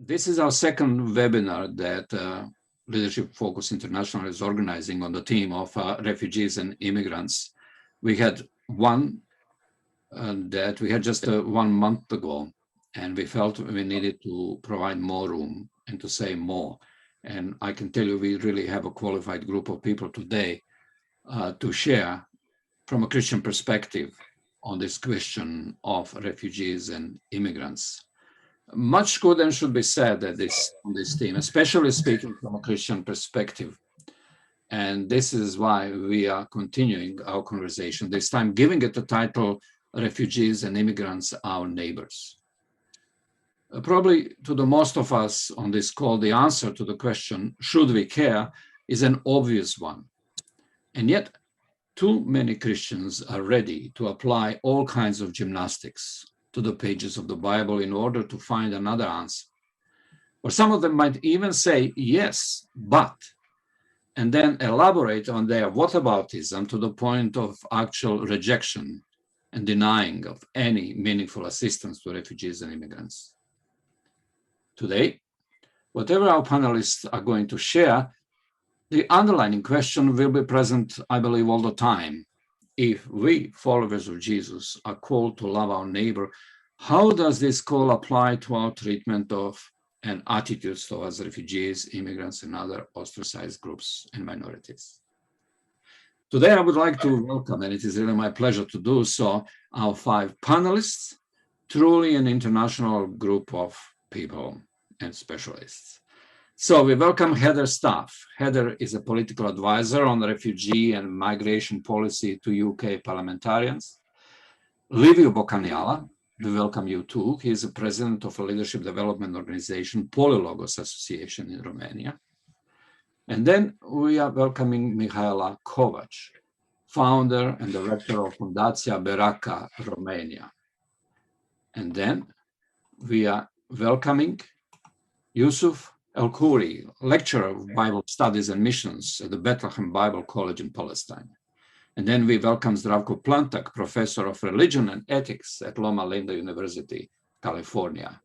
This is our second webinar that Leadership Focus International is organizing on the theme of refugees and immigrants. We had one that we had just 1 month ago, and we felt we needed to provide more room and to say more. And I can tell you, we really have a qualified group of people today to share from a Christian perspective on this question of refugees and immigrants. Much good and should be said on this theme, especially speaking from a Christian perspective. And this is why we are continuing our conversation, this time giving it the title, Refugees and Immigrants, Our Neighbors. Probably to the most of us on this call, the answer to the question, should we care, is an obvious one. And yet, too many Christians are ready to apply all kinds of gymnastics to the pages of the Bible in order to find another answer. Or some of them might even say, yes, but, and then elaborate on their whataboutism to the point of actual rejection and denying of any meaningful assistance to refugees and immigrants. Today, whatever our panelists are going to share, the underlying question will be present, I believe, all the time. If we, followers of Jesus, are called to love our neighbor, how does this call apply to our treatment of and attitudes towards refugees, immigrants, and other ostracized groups and minorities? Today, I would like to welcome, and it is really my pleasure to do so, our 5 panelists, truly an international group of people and specialists. So we welcome Heather Staff. Heather is a political advisor on refugee and migration policy to UK parliamentarians. Liviu Bocaniala, we welcome you too. He is the president of a leadership development organization, Polylogos Association in Romania. And then we are welcoming Mihaela Kovacs, founder and director of Fundația Beraca, Romania. And then we are welcoming Yousef Alkhoury, lecturer of Bible Studies and Missions at the Bethlehem Bible College in Palestine. And then we welcome Zdravko Plantak, professor of religion and ethics at Loma Linda University, California,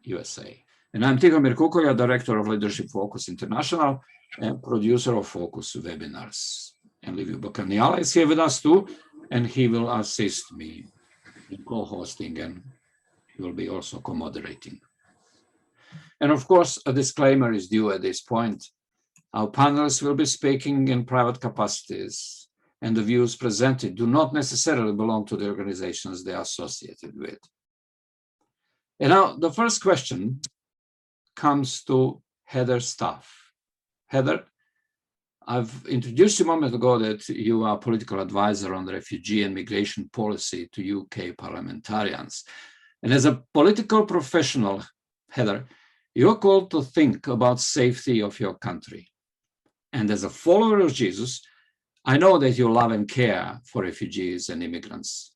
USA. And I'm Tihomir Kukolja, director of Leadership Focus International and producer of Focus webinars. And Liviu Bocaniala is here with us too, and he will assist me in co-hosting, and he will be also co-moderating. And of course, a disclaimer is due at this point. Our panelists will be speaking in private capacities, and the views presented do not necessarily belong to the organizations they are associated with. And now the first question comes to Heather Staff. Heather, I've introduced you a moment ago that you are a political advisor on refugee and migration policy to UK parliamentarians. And as a political professional, Heather, you're called to think about safety of your country. And as a follower of Jesus, I know that you love and care for refugees and immigrants,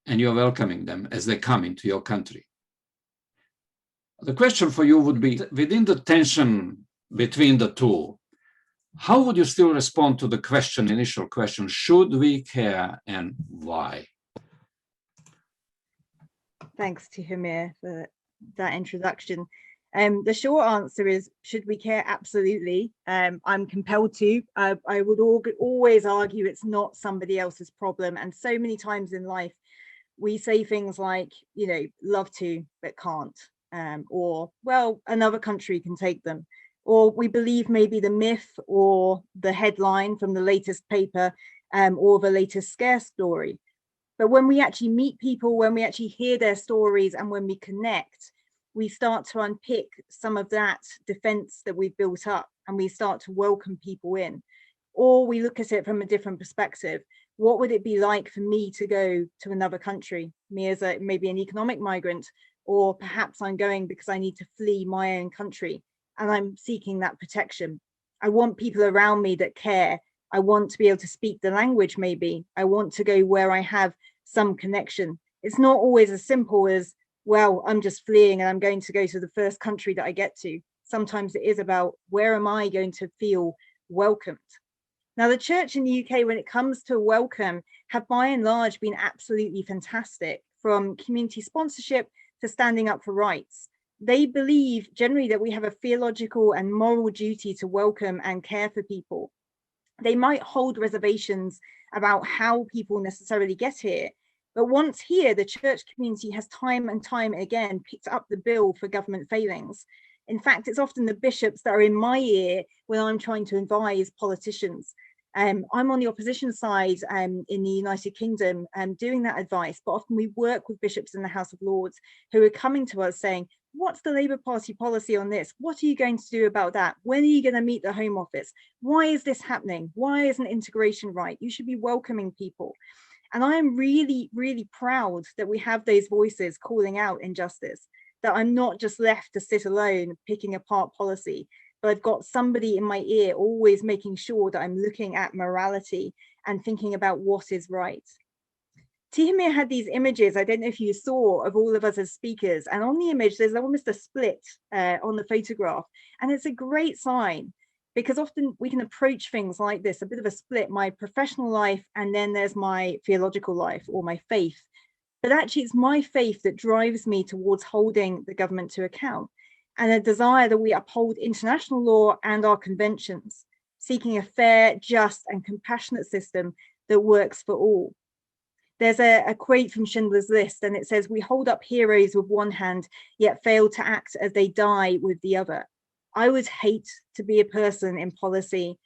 and you're welcoming them as they come into your country. The question for you would be, within the tension between the two, how would you still respond to the initial question, should we care and why? Thanks, Tihomir, for that introduction. The short answer is, should we care? Absolutely. I'm compelled to. I would always argue it's not somebody else's problem. And so many times in life, we say things like, you know, love to, but can't. Or, well, another country can take them. Or we believe maybe the myth or the headline from the latest paper or the latest scare story. But when we actually meet people, when we actually hear their stories, and when we connect, we start to unpick some of that defense that we've built up, and we start to welcome people in. Or we look at it from a different perspective. What would it be like for me to go to another country, me as maybe an economic migrant, or perhaps I'm going because I need to flee my own country and I'm seeking that protection. I want people around me that care. I want to be able to speak the language maybe. I want to go where I have some connection. It's not always as simple as, well, I'm just fleeing and I'm going to go to the first country that I get to. Sometimes it is about, where am I going to feel welcomed? Now, the church in the UK, when it comes to welcome, have by and large been absolutely fantastic, from community sponsorship to standing up for rights. They believe generally that we have a theological and moral duty to welcome and care for people. They might hold reservations about how people necessarily get here, but once here, the church community has time and time again picked up the bill for government failings. In fact, it's often the bishops that are in my ear when I'm trying to advise politicians. I'm on the opposition side in the United Kingdom doing that advice, but often we work with bishops in the House of Lords who are coming to us saying, what's the Labour Party policy on this? What are you going to do about that? When are you going to meet the Home Office? Why is this happening? Why isn't integration right? You should be welcoming people. And I am really, really proud that we have those voices calling out injustice, that I'm not just left to sit alone picking apart policy, but I've got somebody in my ear always making sure that I'm looking at morality and thinking about what is right. Tihomir had these images, I don't know if you saw, of all of us as speakers. And on the image, there's almost a split on the photograph. And it's a great sign, because often we can approach things like this, a bit of a split, my professional life, and then there's my theological life or my faith. But actually, it's my faith that drives me towards holding the government to account, and a desire that we uphold international law and our conventions, seeking a fair, just, and compassionate system that works for all. There's a quote from Schindler's List, and it says, "We hold up heroes with one hand, yet fail to act as they die with the other." I would hate to be a person in policy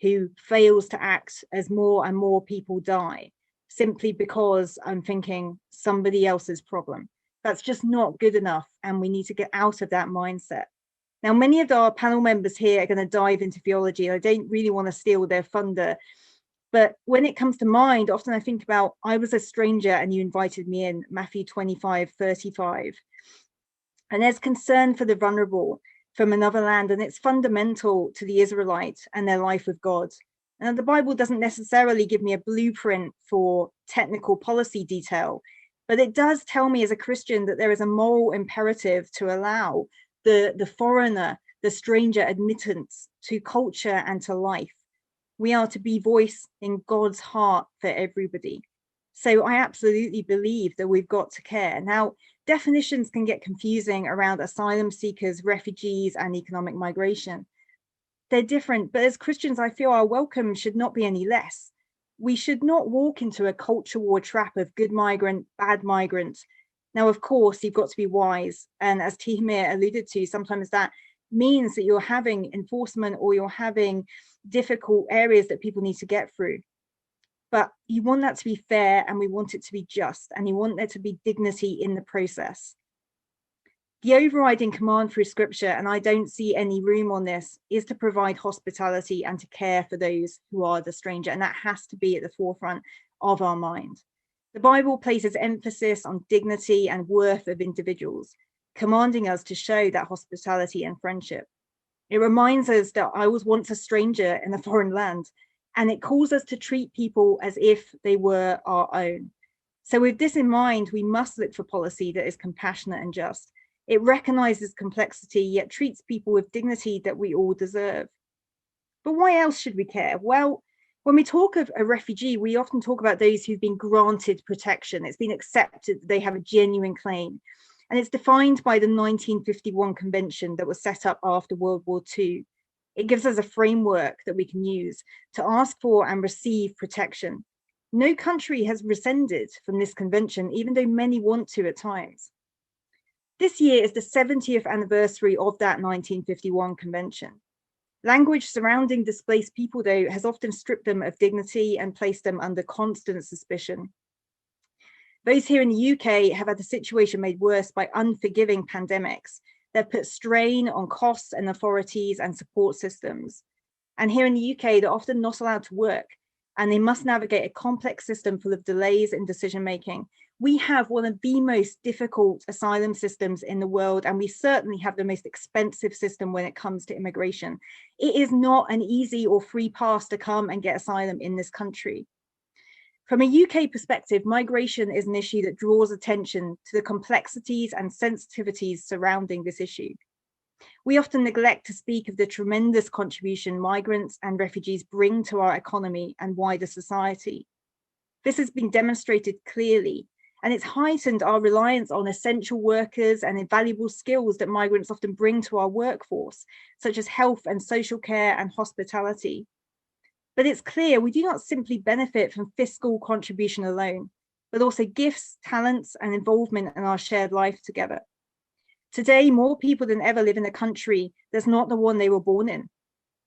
who fails to act as more and more people die, simply because I'm thinking somebody else's problem. That's just not good enough, and we need to get out of that mindset. Now, many of our panel members here are going to dive into theology. I don't really want to steal their thunder, but when it comes to mind, often I think about, I was a stranger and you invited me in, Matthew 25:35. And there's concern for the vulnerable from another land, and it's fundamental to the Israelites and their life with God. And the Bible doesn't necessarily give me a blueprint for technical policy detail, but it does tell me as a Christian that there is a moral imperative to allow the foreigner, the stranger, admittance to culture and to life. We are to be voice in God's heart for everybody. So I absolutely believe that we've got to care. Now, definitions can get confusing around asylum seekers, refugees, and economic migration. They're different, but as Christians, I feel our welcome should not be any less. We should not walk into a culture war trap of good migrant, bad migrant. Now, of course, you've got to be wise. And as Tihomir alluded to, sometimes that means that you're having enforcement or you're having difficult areas that people need to get through. But you want that to be fair, and we want it to be just, and you want there to be dignity in the process. The overriding command through scripture, and I don't see any room on this, is to provide hospitality and to care for those who are the stranger. And that has to be at the forefront of our mind. The Bible places emphasis on dignity and worth of individuals, commanding us to show that hospitality and friendship. It reminds us that I was once a stranger in a foreign land, and it calls us to treat people as if they were our own. So with this in mind, we must look for policy that is compassionate and just. It recognizes complexity, yet treats people with dignity that we all deserve. But why else should we care? Well, when we talk of a refugee, we often talk about those who've been granted protection. It's been accepted that they have a genuine claim. And it's defined by the 1951 convention that was set up after World War II. It gives us a framework that we can use to ask for and receive protection. No country has rescinded from this convention, even though many want to at times. This year is the 70th anniversary of that 1951 convention. Language surrounding displaced people, though, has often stripped them of dignity and placed them under constant suspicion. Those here in the UK have had the situation made worse by unforgiving pandemics. They've put strain on costs and authorities and support systems. And here in the UK, they're often not allowed to work, and they must navigate a complex system full of delays in decision-making. We have one of the most difficult asylum systems in the world, and we certainly have the most expensive system when it comes to immigration. It is not an easy or free pass to come and get asylum in this country. From a UK perspective, migration is an issue that draws attention to the complexities and sensitivities surrounding this issue. We often neglect to speak of the tremendous contribution migrants and refugees bring to our economy and wider society. This has been demonstrated clearly And it's heightened our reliance on essential workers and invaluable skills that migrants often bring to our workforce, such as health and social care and hospitality. But it's clear we do not simply benefit from fiscal contribution alone, but also gifts, talents, and involvement in our shared life together. Today, more people than ever live in a country that's not the one they were born in.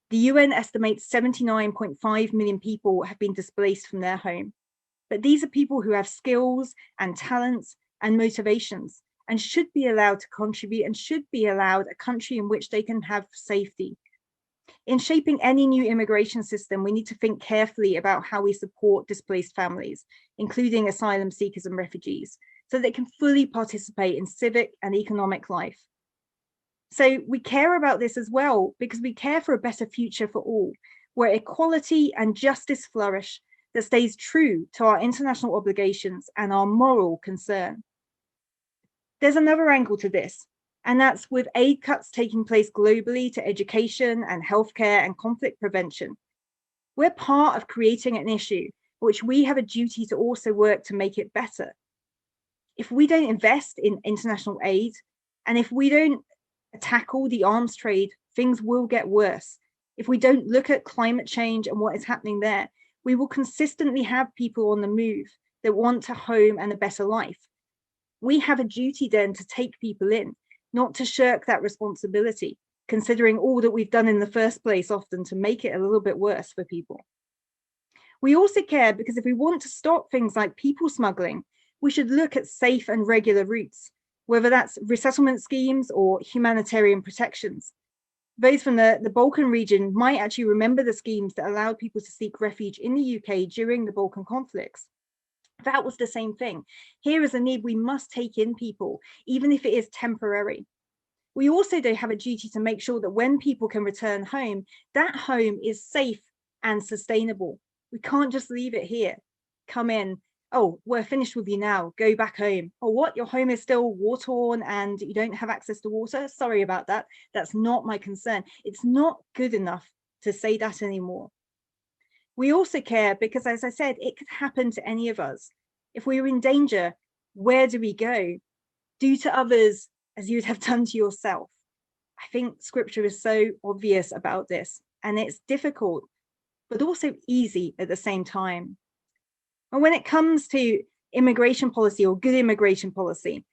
The UN estimates 79.5 million people have been displaced from their home. But these are people who have skills and talents and motivations and should be allowed to contribute and should be allowed a country in which they can have safety. In shaping any new immigration system, we need to think carefully about how we support displaced families, including asylum seekers and refugees, so they can fully participate in civic and economic life. So we care about this as well because we care for a better future for all, where equality and justice flourish, that stays true to our international obligations and our moral concern. There's another angle to this, and that's with aid cuts taking place globally to education and healthcare and conflict prevention. We're part of creating an issue which we have a duty to also work to make it better. If we don't invest in international aid, and if we don't tackle the arms trade, things will get worse. If we don't look at climate change and what is happening there, we will consistently have people on the move that want a home and a better life. We have a duty then to take people in, not to shirk that responsibility, considering all that we've done in the first place often to make it a little bit worse for people. We also care because if we want to stop things like people smuggling, we should look at safe and regular routes, whether that's resettlement schemes or humanitarian protections. Those from the Balkan region might actually remember the schemes that allowed people to seek refuge in the UK during the Balkan conflicts. That was the same thing. Here is a need. We must take in people, even if it is temporary. We also do have a duty to make sure that when people can return home, that home is safe and sustainable. We can't just leave it here. Come in. Oh, we're finished with you now. Go back home. Or what? Your home is still war-torn and you don't have access to water? Sorry about that. That's not my concern. It's not good enough to say that anymore. We also care because, as I said, it could happen to any of us. If we are in danger, where do we go? Do to others as you would have done to yourself. I think scripture is so obvious about this, and it's difficult, but also easy at the same time. And when it comes to immigration policy or good immigration policy,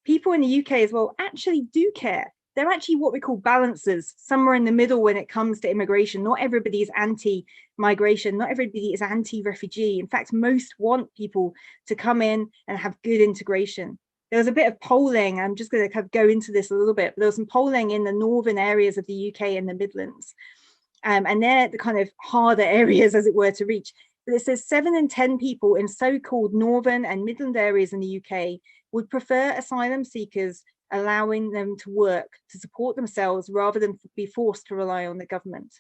people in the UK as well actually do care. They're actually what we call balancers, somewhere in the middle when it comes to immigration. Not everybody is anti-migration, not everybody is anti-refugee. In fact, most want people to come in and have good integration. There was a bit of polling, I'm just going to kind of go into this a little bit, but there was some polling in the northern areas of the UK and the Midlands. And they're the kind of harder areas, as it were, to reach. But it says 7 in 10 people in so-called northern and Midland areas in the UK would prefer asylum seekers allowing them to work to support themselves rather than be forced to rely on the government.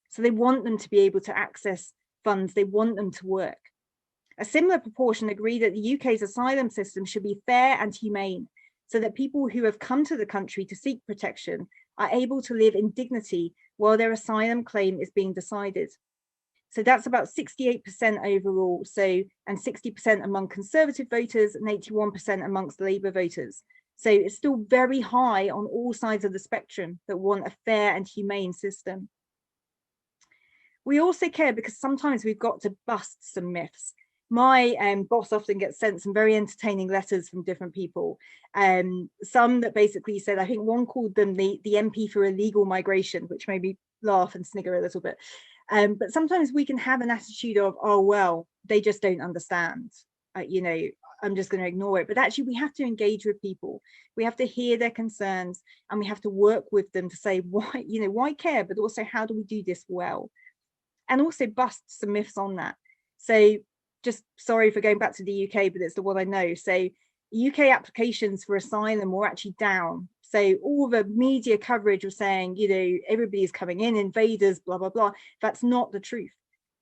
So they want them to be able to access funds, they want them to work. A similar proportion agree that the UK's asylum system should be fair and humane, so that people who have come to the country to seek protection are able to live in dignity while their asylum claim is being decided. So that's about 68% overall, and 60% among Conservative voters and 81% amongst Labour voters. So it's still very high on all sides of the spectrum that want a fair and humane system. We also care because sometimes we've got to bust some myths. My boss often gets sent some very entertaining letters from different people. Some that basically said, I think one called them the MP for illegal migration, which made me laugh and snigger a little bit. But sometimes we can have an attitude of, oh, well, they just don't understand. I'm just going to ignore it. But actually, we have to engage with people. We have to hear their concerns and we have to work with them to say, why care? But also, how do we do this well? And also bust some myths on that. So just sorry for going back to the UK, but it's the one I know. So UK applications for asylum were actually down. So all the media coverage was saying, everybody's coming in, invaders, blah, blah, blah. That's not the truth.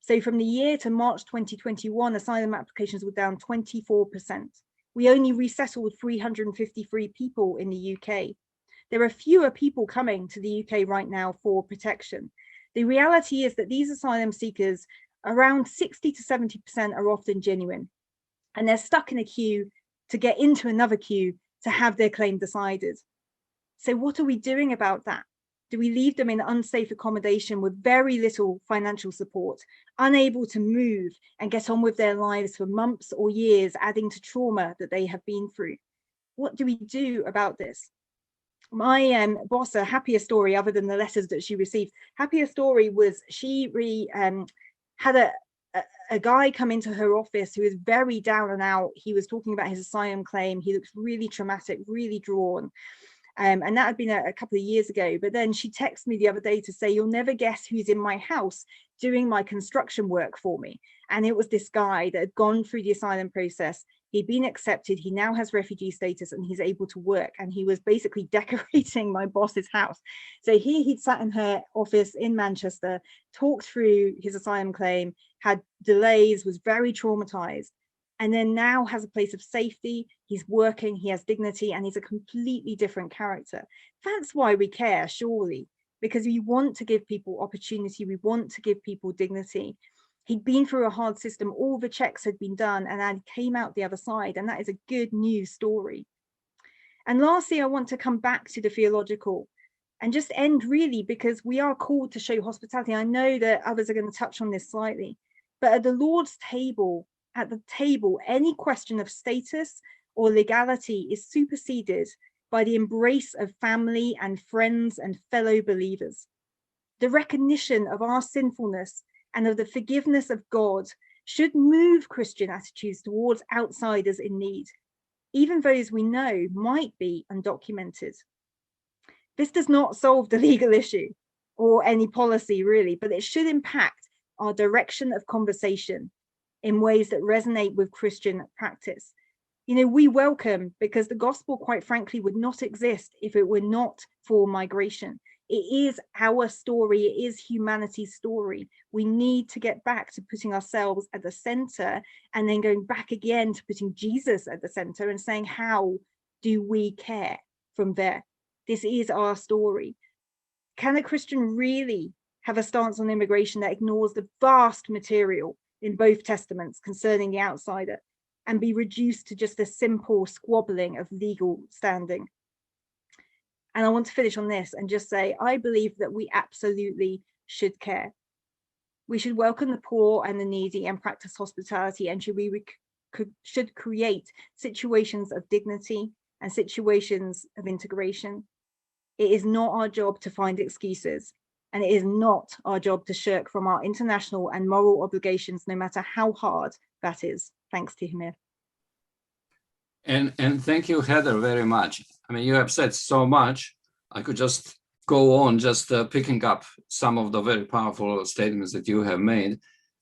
So from the year to March 2021, asylum applications were down 24%. We only resettled 353 people in the UK. There are fewer people coming to the UK right now for protection. The reality is that these asylum seekers, around 60 to 70% are often genuine. And they're stuck in a queue to get into another queue to have their claim decided. So what are we doing about that? Do we leave them in unsafe accommodation with very little financial support, unable to move and get on with their lives for months or years, adding to trauma that they have been through? What do we do about this? My boss, a happier story other than the letters that she received, happier story was she had a guy come into her office who was very down and out. He was talking about his asylum claim. He looked really traumatic, really drawn. And that had been a couple of years ago. But then she texted me the other day to say, you'll never guess who's in my house doing my construction work for me. And it was this guy that had gone through the asylum process. He'd been accepted. He now has refugee status and he's able to work. And he was basically decorating my boss's house. So here he'd sat in her office in Manchester, talked through his asylum claim, had delays, was very traumatized, and then now has a place of safety. He's working, he has dignity, and he's a completely different character. That's why we care, surely, because we want to give people opportunity. We want to give people dignity. He'd been through a hard system. All the checks had been done and then came out the other side. And that is a good news story. And lastly, I want to come back to the theological and just end really, because we are called to show hospitality. I know that others are going to touch on this slightly, but at the Lord's table, any question of status or legality is superseded by the embrace of family and friends and fellow believers. The recognition of our sinfulness and of the forgiveness of God should move Christian attitudes towards outsiders in need, even those we know might be undocumented. This does not solve the legal issue or any policy really, but it should impact our direction of conversation in ways that resonate with Christian practice. You know, we welcome, because the gospel, quite frankly, would not exist if it were not for migration. It is our story. It is humanity's story. We need to get back to putting ourselves at the center and then going back again to putting Jesus at the center and saying, how do we care from there? This is our story. Can a Christian really have a stance on immigration that ignores the vast material in both testaments concerning the outsider and be reduced to just a simple squabbling of legal standing? And I want to finish on this and just say, I believe that we absolutely should care. We should welcome the poor and the needy and practice hospitality, and should create situations of dignity and situations of integration. It is not our job to find excuses, and it is not our job to shirk from our international and moral obligations, no matter how hard that is. Thanks, Tihomir. And thank you, Heather, very much. I mean, you have said so much. I could just go on just picking up some of the very powerful statements that you have made.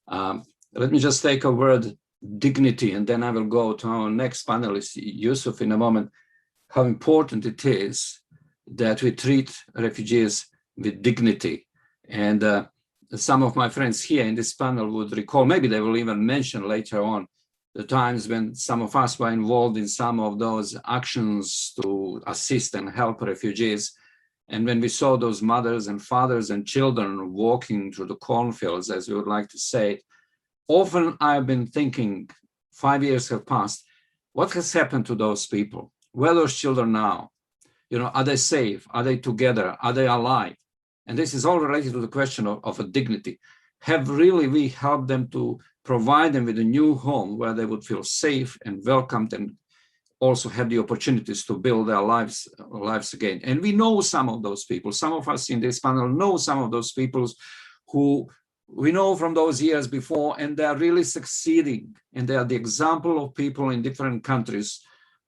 Let me just take a word, dignity, and then I will go to our next panelist, Yousef, in a moment, how important it is that we treat refugees with dignity. And some of my friends here in this panel would recall, maybe they will even mention later on, the times when some of us were involved in some of those actions to assist and help refugees. And when we saw those mothers and fathers and children walking through the cornfields, as we would like to say, often I've been thinking, 5 years have passed, what has happened to those people? Where are those children now? You know, are they safe? Are they together? Are they alive? And this is all related to the question of a dignity. Have really we helped them to provide them with a new home where they would feel safe and welcomed and also have the opportunities to build their lives again? And we know some of those people. Some of us in this panel know some of those people who we know from those years before, and they're really succeeding. And they are the example of people in different countries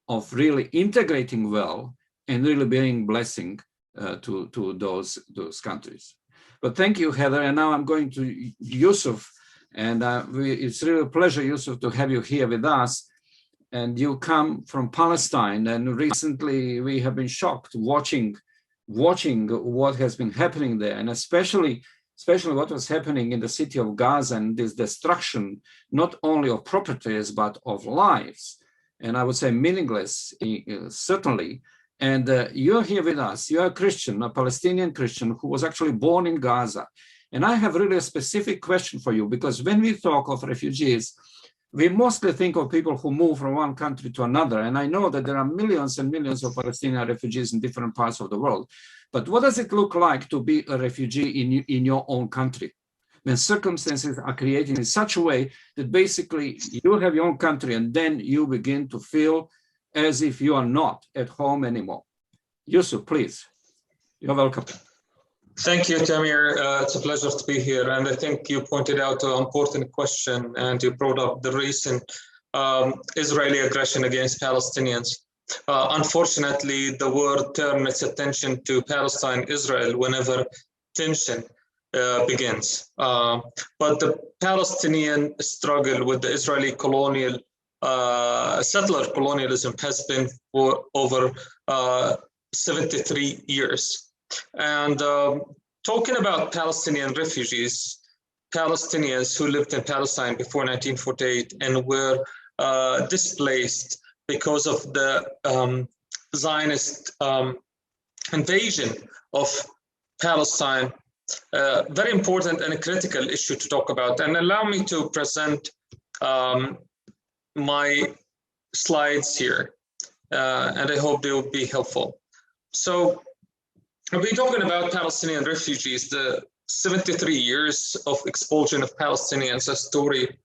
of really integrating well and really being blessing to those countries. But thank you, Heather. And now I'm going to Yousef. And it's really a pleasure, Yousef, to have you here with us. And you come from Palestine, and recently we have been shocked watching what has been happening there, and especially what was happening in the city of Gaza, and this destruction, not only of properties, but of lives. And I would say meaningless, certainly. And you're here with us. You're a Christian, a Palestinian Christian who was actually born in Gaza. And I have really a specific question for you, because when we talk of refugees, we mostly think of people who move from one country to another. And I know that there are millions and millions of Palestinian refugees in different parts of the world. But what does it look like to be a refugee in your own country, when circumstances are created in such a way that basically you have your own country and then you begin to feel as if you are not at home anymore? Yousef, please. You're welcome. Thank you, Tamir. It's a pleasure to be here. And I think you pointed out an important question, and you brought up the recent Israeli aggression against Palestinians. Unfortunately, the world turns its attention to Palestine, Israel, whenever tension begins. But the Palestinian struggle with the Israeli colonial settler colonialism has been for over 73 years. And talking about Palestinian refugees, Palestinians who lived in Palestine before 1948 and were displaced because of the Zionist invasion of Palestine, very important and a critical issue to talk about. And allow me to present my slides here, and I hope they will be helpful. So we're talking about Palestinian refugees, the 73 years of expulsion of Palestinians, a story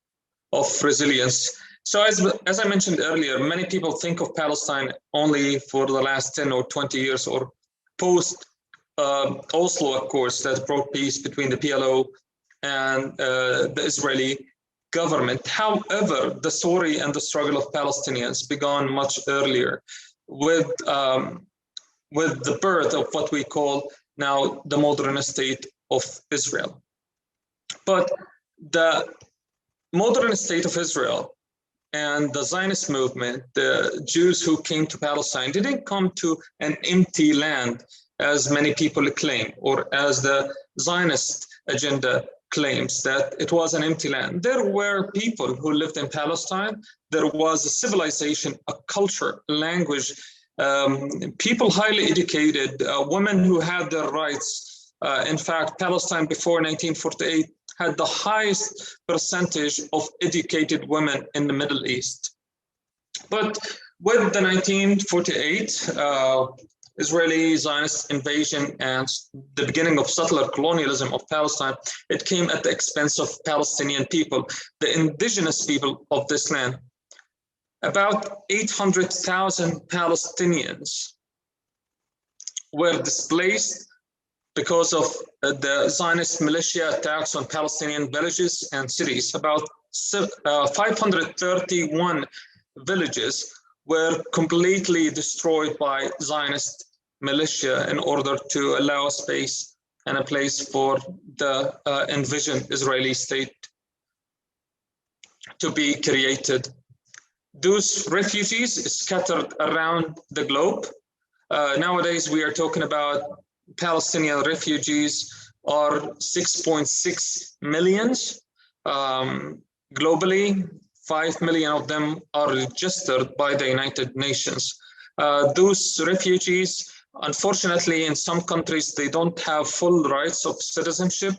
of resilience. So as I mentioned earlier, many people think of Palestine only for the last 10 or 20 years or post Oslo Accords that brought peace between the PLO and the Israeli government. However, the story and the struggle of Palestinians began much earlier with the birth of what we call now the modern state of Israel. But the modern state of Israel and the Zionist movement, the Jews who came to Palestine, didn't come to an empty land as many people claim, or as the Zionist agenda claims that it was an empty land. There were people who lived in Palestine. There was a civilization, a culture, language, people highly educated, women who had their rights. In fact, Palestine before 1948 had the highest percentage of educated women in the Middle East. But with the 1948 Israeli Zionist invasion and the beginning of settler colonialism of Palestine, it came at the expense of Palestinian people, the indigenous people of this land. About 800,000 Palestinians were displaced because of the Zionist militia attacks on Palestinian villages and cities. About 531 villages were completely destroyed by Zionist militia in order to allow space and a place for the envisioned Israeli state to be created. Those refugees scattered around the globe. Nowadays, we are talking about Palestinian refugees are 6.6 million. Globally, 5 million of them are registered by the United Nations. Those refugees, unfortunately, in some countries, they don't have full rights of citizenship.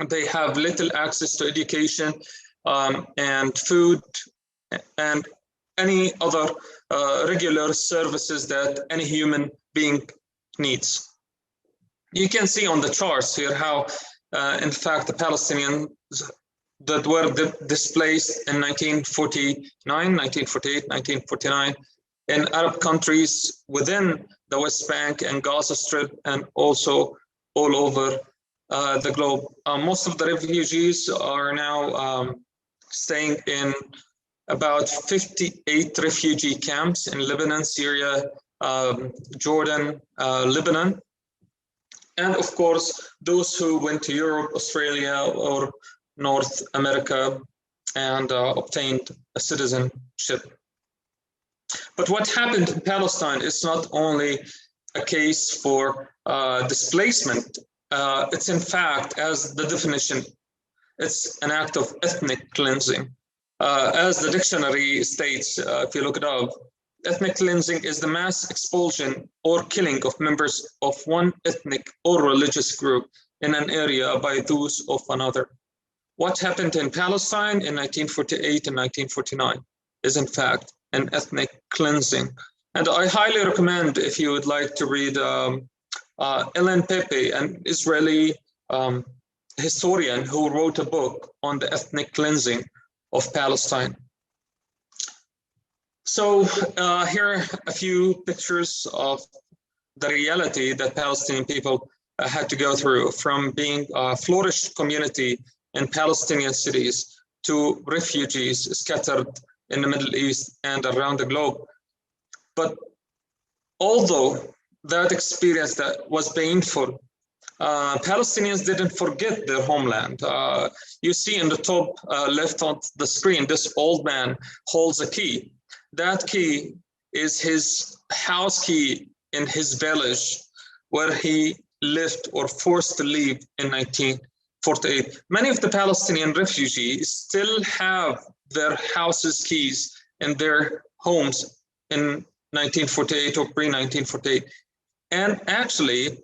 They have little access to education and food and any other regular services that any human being needs. You can see on the charts here how, in fact, the Palestinians that were displaced in 1949, 1948, 1949 in Arab countries within the West Bank and Gaza Strip, and also all over the globe. Most of the refugees are now staying in about 58 refugee camps in Lebanon, Syria, Jordan, Lebanon. And of course, those who went to Europe, Australia, or North America and obtained a citizenship. But what happened in Palestine is not only a case for displacement. It's in fact, as the definition, it's an act of ethnic cleansing. As the dictionary states, if you look it up, ethnic cleansing is the mass expulsion or killing of members of one ethnic or religious group in an area by those of another. what happened in Palestine in 1948 and 1949 is in fact an ethnic cleansing. And I highly recommend, if you would like to read Ellen Pepe, an Israeli historian who wrote a book on the ethnic cleansing of Palestine. So here are a few pictures of the reality that Palestinian people had to go through, from being a flourished community in Palestinian cities to refugees scattered in the Middle East and around the globe. But although that experience that was painful, Palestinians didn't forget their homeland. You see in the top left on the screen, this old man holds a key. That key is his house key in his village where he lived or forced to leave in 1948. Many of the Palestinian refugees still have their houses keys in their homes in 1948 or pre-1948. And actually,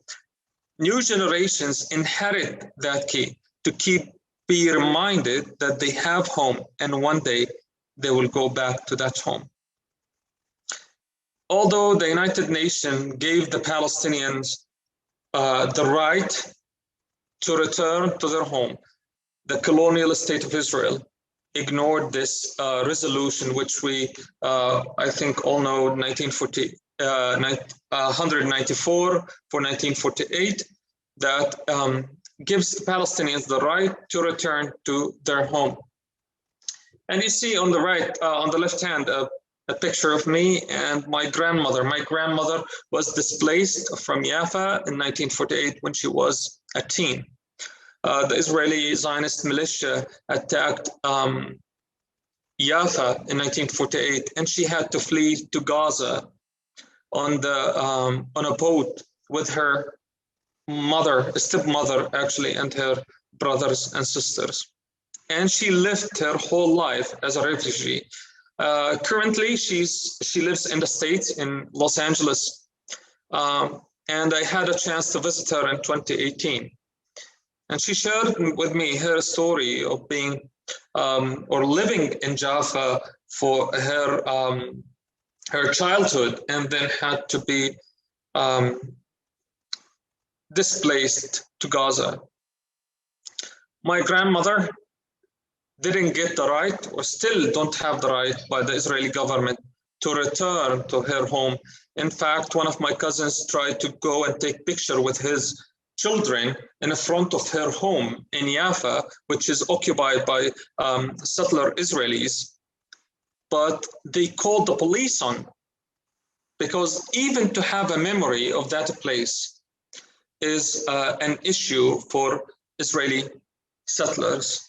new generations inherit that key to be reminded that they have home, and one day they will go back to that home. Although the United Nations gave the Palestinians the right to return to their home, the colonial state of Israel ignored this resolution, which we, I think, all know, 194 for 1948, that gives the Palestinians the right to return to their home. And you see on the right, on the left hand, a picture of me and my grandmother. My grandmother was displaced from Jaffa in 1948 when she was a teen. The Israeli Zionist militia attacked Jaffa in 1948, and she had to flee to Gaza on a boat with her mother, stepmother actually, and her brothers and sisters. And she lived her whole life as a refugee. Currently, she lives in the States, in Los Angeles, and I had a chance to visit her in 2018. And she shared with me her story of being or living in Jaffa for her childhood, and then had to be displaced to Gaza. My grandmother didn't get the right, or still don't have the right by the Israeli government, to return to her home. In fact, one of my cousins tried to go and take picture with his children in front of her home in Jaffa, which is occupied by settler Israelis. But they called the police on, because even to have a memory of that place is an issue for Israeli settlers.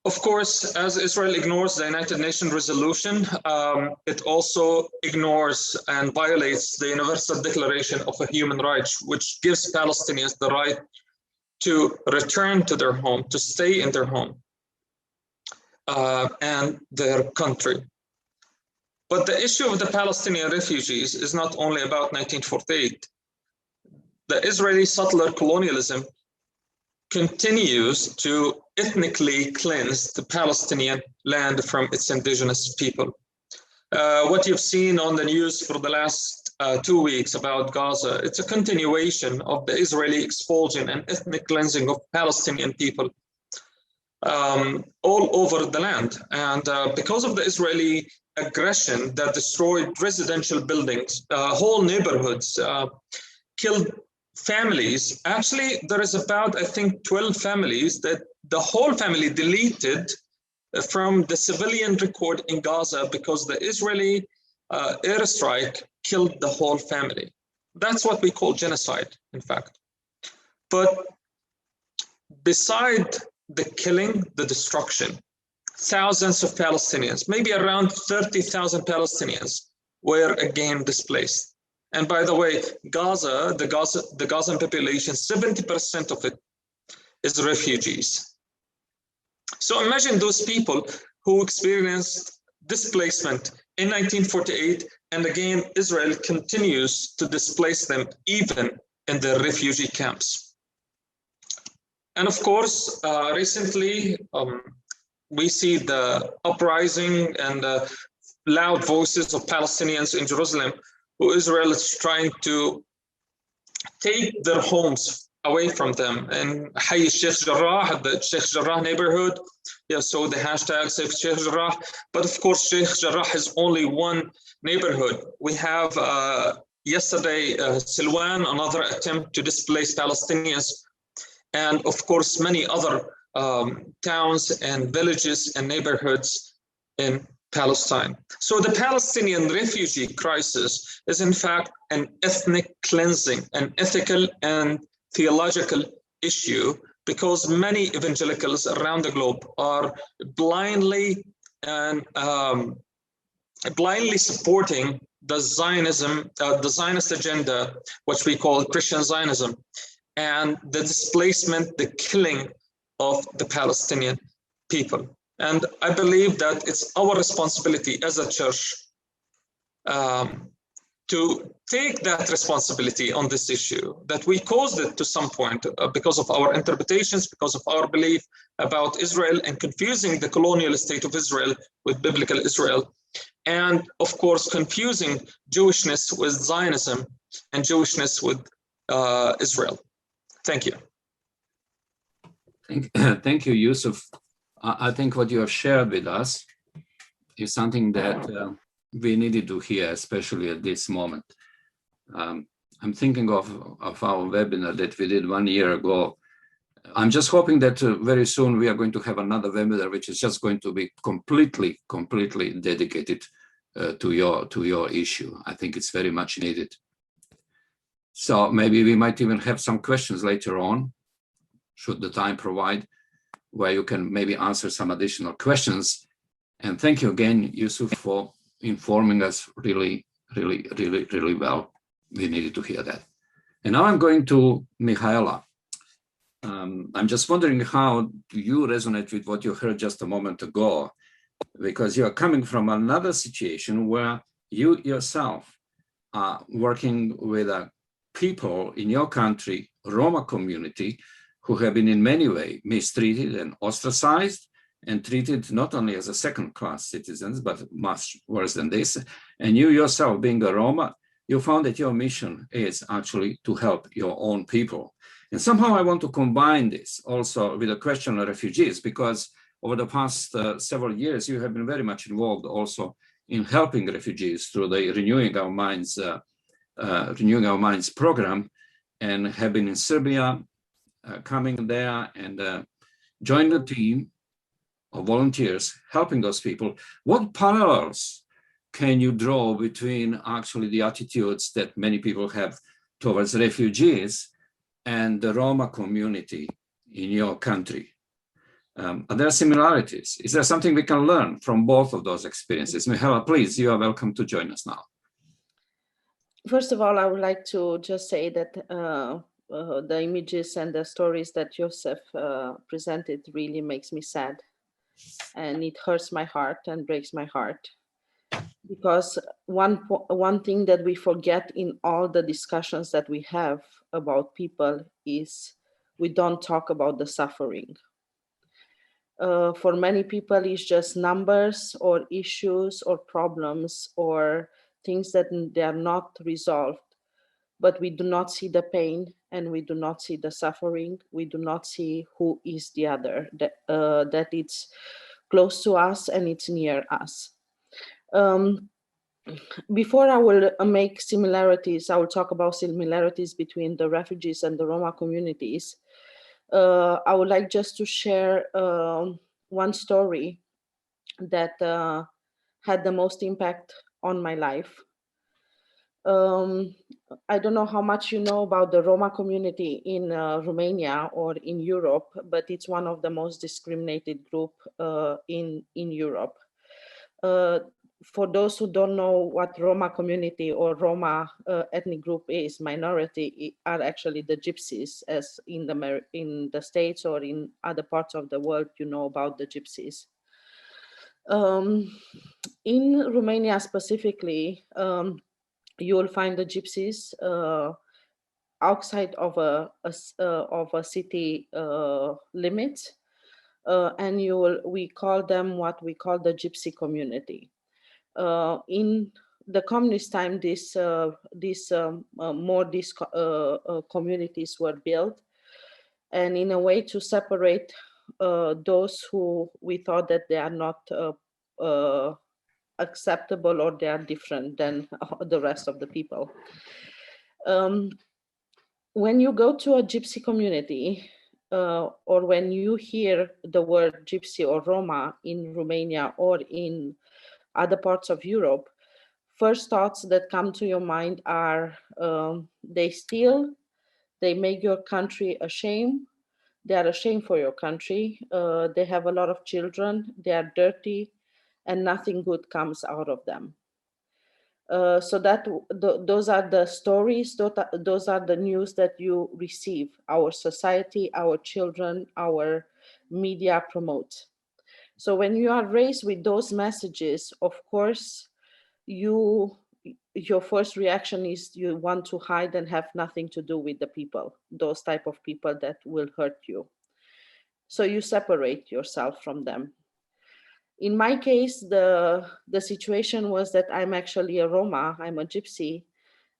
Of course, as Israel ignores the United Nations resolution, it also ignores and violates the Universal Declaration of Human Rights, which gives Palestinians the right to return to their home, to stay in their home and their country. But the issue of the Palestinian refugees is not only about 1948. The Israeli settler colonialism continues to ethnically cleanse the Palestinian land from its indigenous people. What you've seen on the news for the last 2 weeks about Gaza, it's a continuation of the Israeli expulsion and ethnic cleansing of Palestinian people all over the land. And because of the Israeli aggression that destroyed residential buildings, whole neighborhoods, killed families. Actually, there is about, I think, 12 families that the whole family deleted from the civilian record in Gaza because the Israeli airstrike killed the whole family. That's what we call genocide, in fact. But beside the killing, the destruction, thousands of Palestinians, maybe around 30,000 Palestinians, were again displaced. And by the way, Gaza, the Gazan population, 70% of it is refugees. So imagine those people who experienced displacement in 1948, and again, Israel continues to displace them even in the refugee camps. And of course, recently, we see the uprising and the loud voices of Palestinians in Jerusalem, who Israel is trying to take their homes away from them. And Hayy Sheikh Jarrah, the Sheikh Jarrah neighborhood, yeah, so the hashtag Save Sheikh Jarrah. But of course, Sheikh Jarrah is only one neighborhood. We have yesterday, Silwan, another attempt to displace Palestinians, and of course, many other towns and villages and neighborhoods in Palestine. So the Palestinian refugee crisis is in fact an ethnic cleansing, an ethical and theological issue, because many evangelicals around the globe are blindly supporting the Zionism, the Zionist agenda, which we call Christian Zionism, and the displacement, the killing of the Palestinian people. And I believe that it's our responsibility as a church to take that responsibility on this issue, that we caused it to some point because of our interpretations, because of our belief about Israel and confusing the colonial state of Israel with biblical Israel. And of course, confusing Jewishness with Zionism and Jewishness with Israel. Thank you. Thank you, Yousef. I think what you have shared with us is something that we needed to hear, especially at this moment. I'm thinking of our webinar that we did 1 year ago. I'm just hoping that very soon we are going to have another webinar, which is just going to be completely dedicated to your issue. I think it's very much needed. So maybe we might even have some questions later on, should the time provide, where you can maybe answer some additional questions. And thank you again, Yousef, for informing us really well. We needed to hear that. And now I'm going to Mihaela. I'm just wondering, how do you resonate with what you heard just a moment ago? Because you are coming from another situation where you yourself are working with people in your country, Roma community, who have been in many ways mistreated and ostracized and treated not only as a second-class citizens, but much worse than this. And you yourself, being a Roma, you found that your mission is actually to help your own people. And somehow I want to combine this also with the question of refugees, because over the past several years, you have been very much involved also in helping refugees through the Renewing Our Minds program, and have been in Serbia, coming there and join the team of volunteers helping those people. What parallels can you draw between actually the attitudes that many people have towards refugees and the Roma community in your country? Are there similarities? Is there something we can learn from both of those experiences? Mihaela, please, you are welcome to join us now. First of all, I would like to just say that the images and the stories that Yousef presented really makes me sad, and it hurts my heart and breaks my heart, because one thing that we forget in all the discussions that we have about people is we don't talk about the suffering. For many people, it's just numbers or issues or problems or things that they are not resolved, but we do not see the pain and we do not see the suffering. We do not see who is the other, that it's close to us and it's near us. Before I will make similarities, I will talk about similarities between the refugees and the Roma communities. I would like just to share one story that had the most impact on my life. I don't know how much you know about the Roma community in Romania or in Europe, but it's one of the most discriminated group in Europe. For those who don't know what Roma community or Roma ethnic group is, minority are actually the gypsies, as in the States or in other parts of the world, you know about the gypsies. In Romania specifically, you will find the gypsies outside of a city limits, and we call them what we call the gypsy community. In the communist time, these communities were built, and in a way to separate those who we thought that they are not acceptable or they are different than the rest of the people. When you go to a gypsy community, or when you hear the word gypsy or Roma in Romania or in other parts of Europe, first thoughts that come to your mind are they steal, they make your country ashamed, they are ashamed for your country, they have a lot of children, they are dirty, and nothing good comes out of them. So those are the stories, those are the news that you receive, our society, our children, our media promotes. So when you are raised with those messages, of course, your first reaction is you want to hide and have nothing to do with the people, those type of people that will hurt you. So you separate yourself from them. In my case, the situation was that I'm actually a Roma, I'm a gypsy,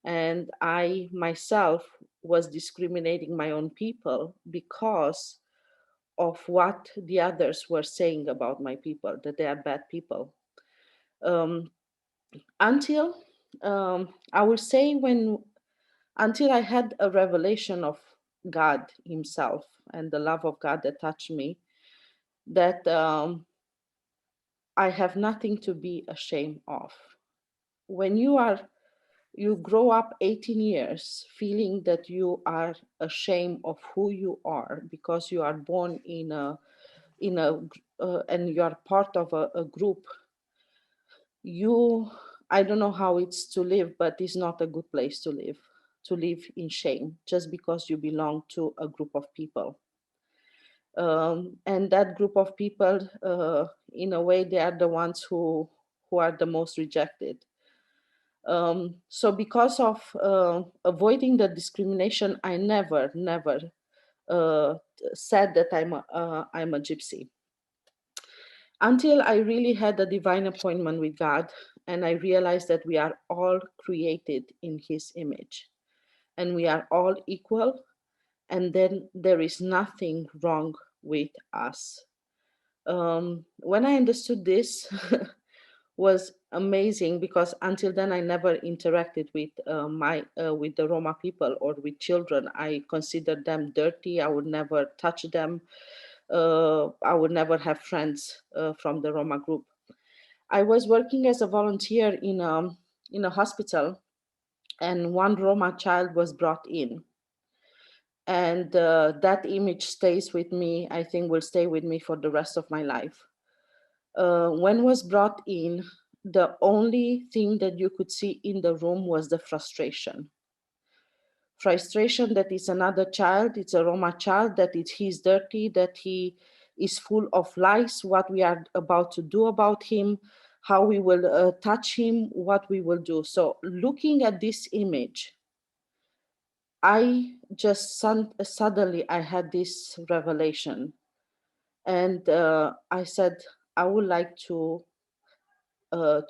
and I myself was discriminating my own people because of what the others were saying about my people, that they are bad people. Until I will say until I had a revelation of God himself and the love of God that touched me, that I have nothing to be ashamed of. When you grow up 18 years feeling that you are ashamed of who you are because you are born in a and you are part of a group, I don't know how it's to live, but it's not a good place to live in shame just because you belong to a group of people. And that group of people, in a way, they are the ones who are the most rejected. So because of avoiding the discrimination, I never said that I'm a gypsy. Until I really had a divine appointment with God, and I realized that we are all created in His image, and we are all equal, and then there is nothing wrong with us. When I understood this, was amazing, because until then I never interacted with with the Roma people or with children. I considered them dirty. I would never touch them. I would never have friends from the Roma group. I was working as a volunteer in a hospital, and one Roma child was brought in. And that image stays with me, I think will stay with me for the rest of my life. When was brought in, the only thing that you could see in the room was the frustration. Frustration that it's another child, it's a Roma child, that he's dirty, that he is full of lies, what we are about to do about him, how we will touch him, what we will do. So looking at this image, I just suddenly I had this revelation, and I said, I would like to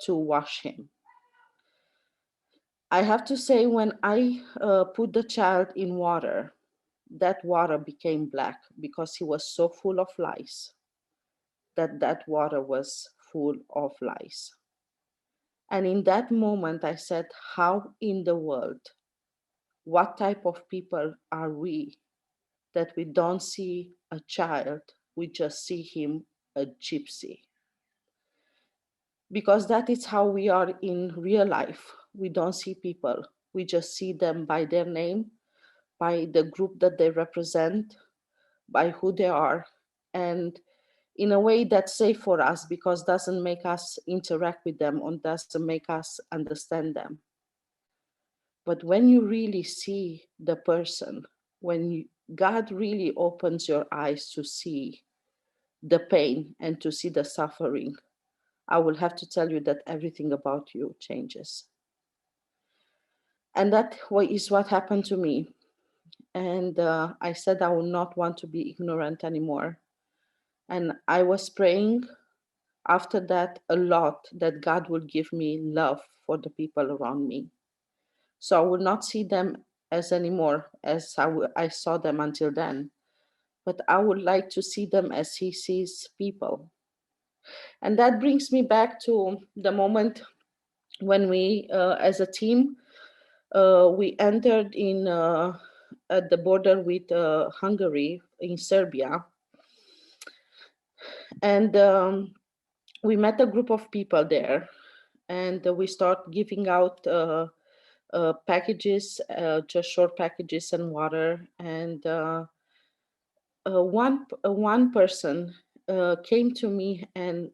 wash him. I have to say, when I put the child in water, that water became black because he was so full of lies, that water was full of lies. And in that moment, I said, how in the world, what type of people are we that we don't see a child, we just see him a gypsy? Because that is how we are in real life. We don't see people. We just see them by their name, by the group that they represent, by who they are. And in a way that's safe for us, because doesn't make us interact with them or doesn't make us understand them. But when you really see the person, when God really opens your eyes to see the pain and to see the suffering, I will have to tell you that everything about you changes. And that is what happened to me. And I said I would not want to be ignorant anymore. And I was praying after that a lot that God would give me love for the people around me. So I would not see them as anymore as I saw them until then, but I would like to see them as He sees people. And that brings me back to the moment when we, as a team, we entered in at the border with Hungary in Serbia. And we met a group of people there, and we start giving out packages, just short packages and water. And one person came to me and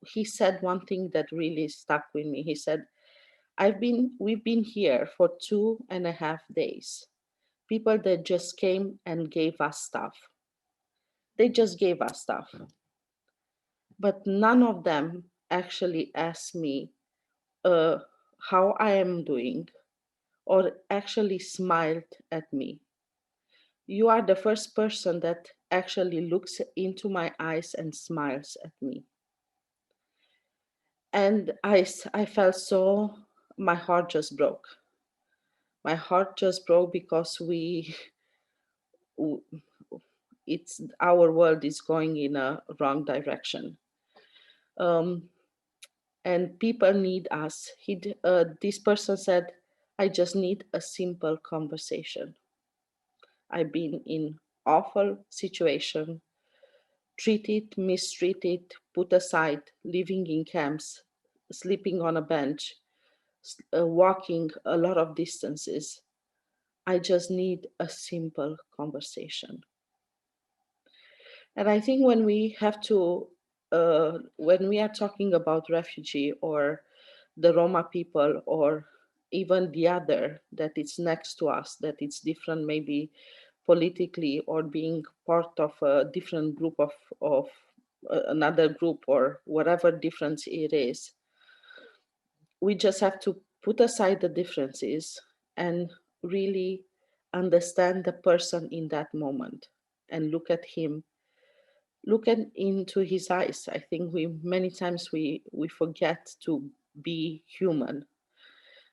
he said one thing that really stuck with me. He said, we've been here for 2.5 days. People that just came and gave us stuff. They just gave us stuff. But none of them actually asked me how I am doing or actually smiled at me. You are the first person that actually looks into my eyes and smiles at me. And I felt so, my heart just broke. My heart just broke because our world is going in a wrong direction. And people need us. This person said, I just need a simple conversation. I've been in awful situation, treated, mistreated, put aside, living in camps, sleeping on a bench, walking a lot of distances. I just need a simple conversation. And I think when we are talking about refugee or the Roma people or even the other that it's next to us, that it's different maybe politically or being part of a different group of another group or whatever difference it is, we just have to put aside the differences and really understand the person in that moment and look at him, into his eyes. I think many times we forget to be human.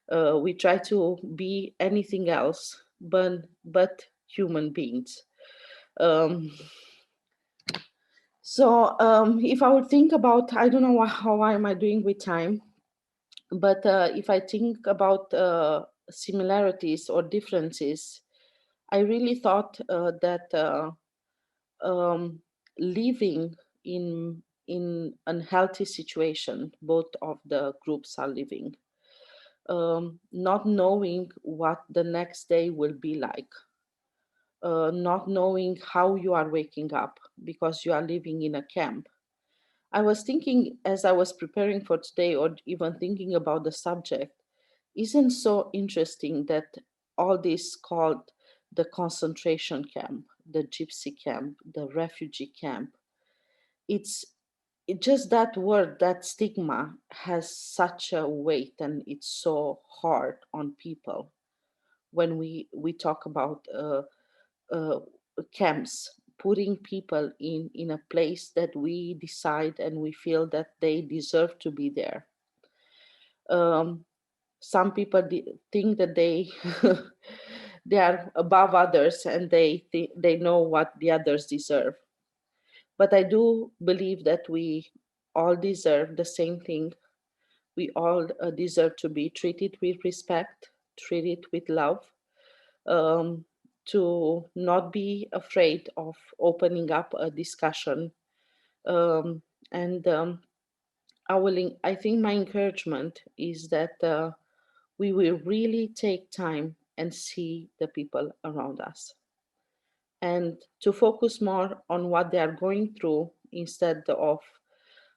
We try to be anything else but human beings. If I would think about, I don't know how am I doing with time, but if I think about similarities or differences, I really thought that living in unhealthy situation, both of the groups are living, not knowing what the next day will be like, not knowing how you are waking up because you are living in a camp. I was thinking as I was preparing for today, or even thinking about the subject, isn't so interesting that all this called the concentration camp, the gypsy camp, the refugee camp, it's just that word, that stigma has such a weight and it's so hard on people when we talk about uh, camps, putting people in a place that we decide and we feel that they deserve to be there. Some people think that they they are above others and they know what the others deserve. But I do believe that we all deserve the same thing. We all deserve to be treated with respect, treated with love, to not be afraid of opening up a discussion. And I think my encouragement is that we will really take time and see the people around us and to focus more on what they are going through instead of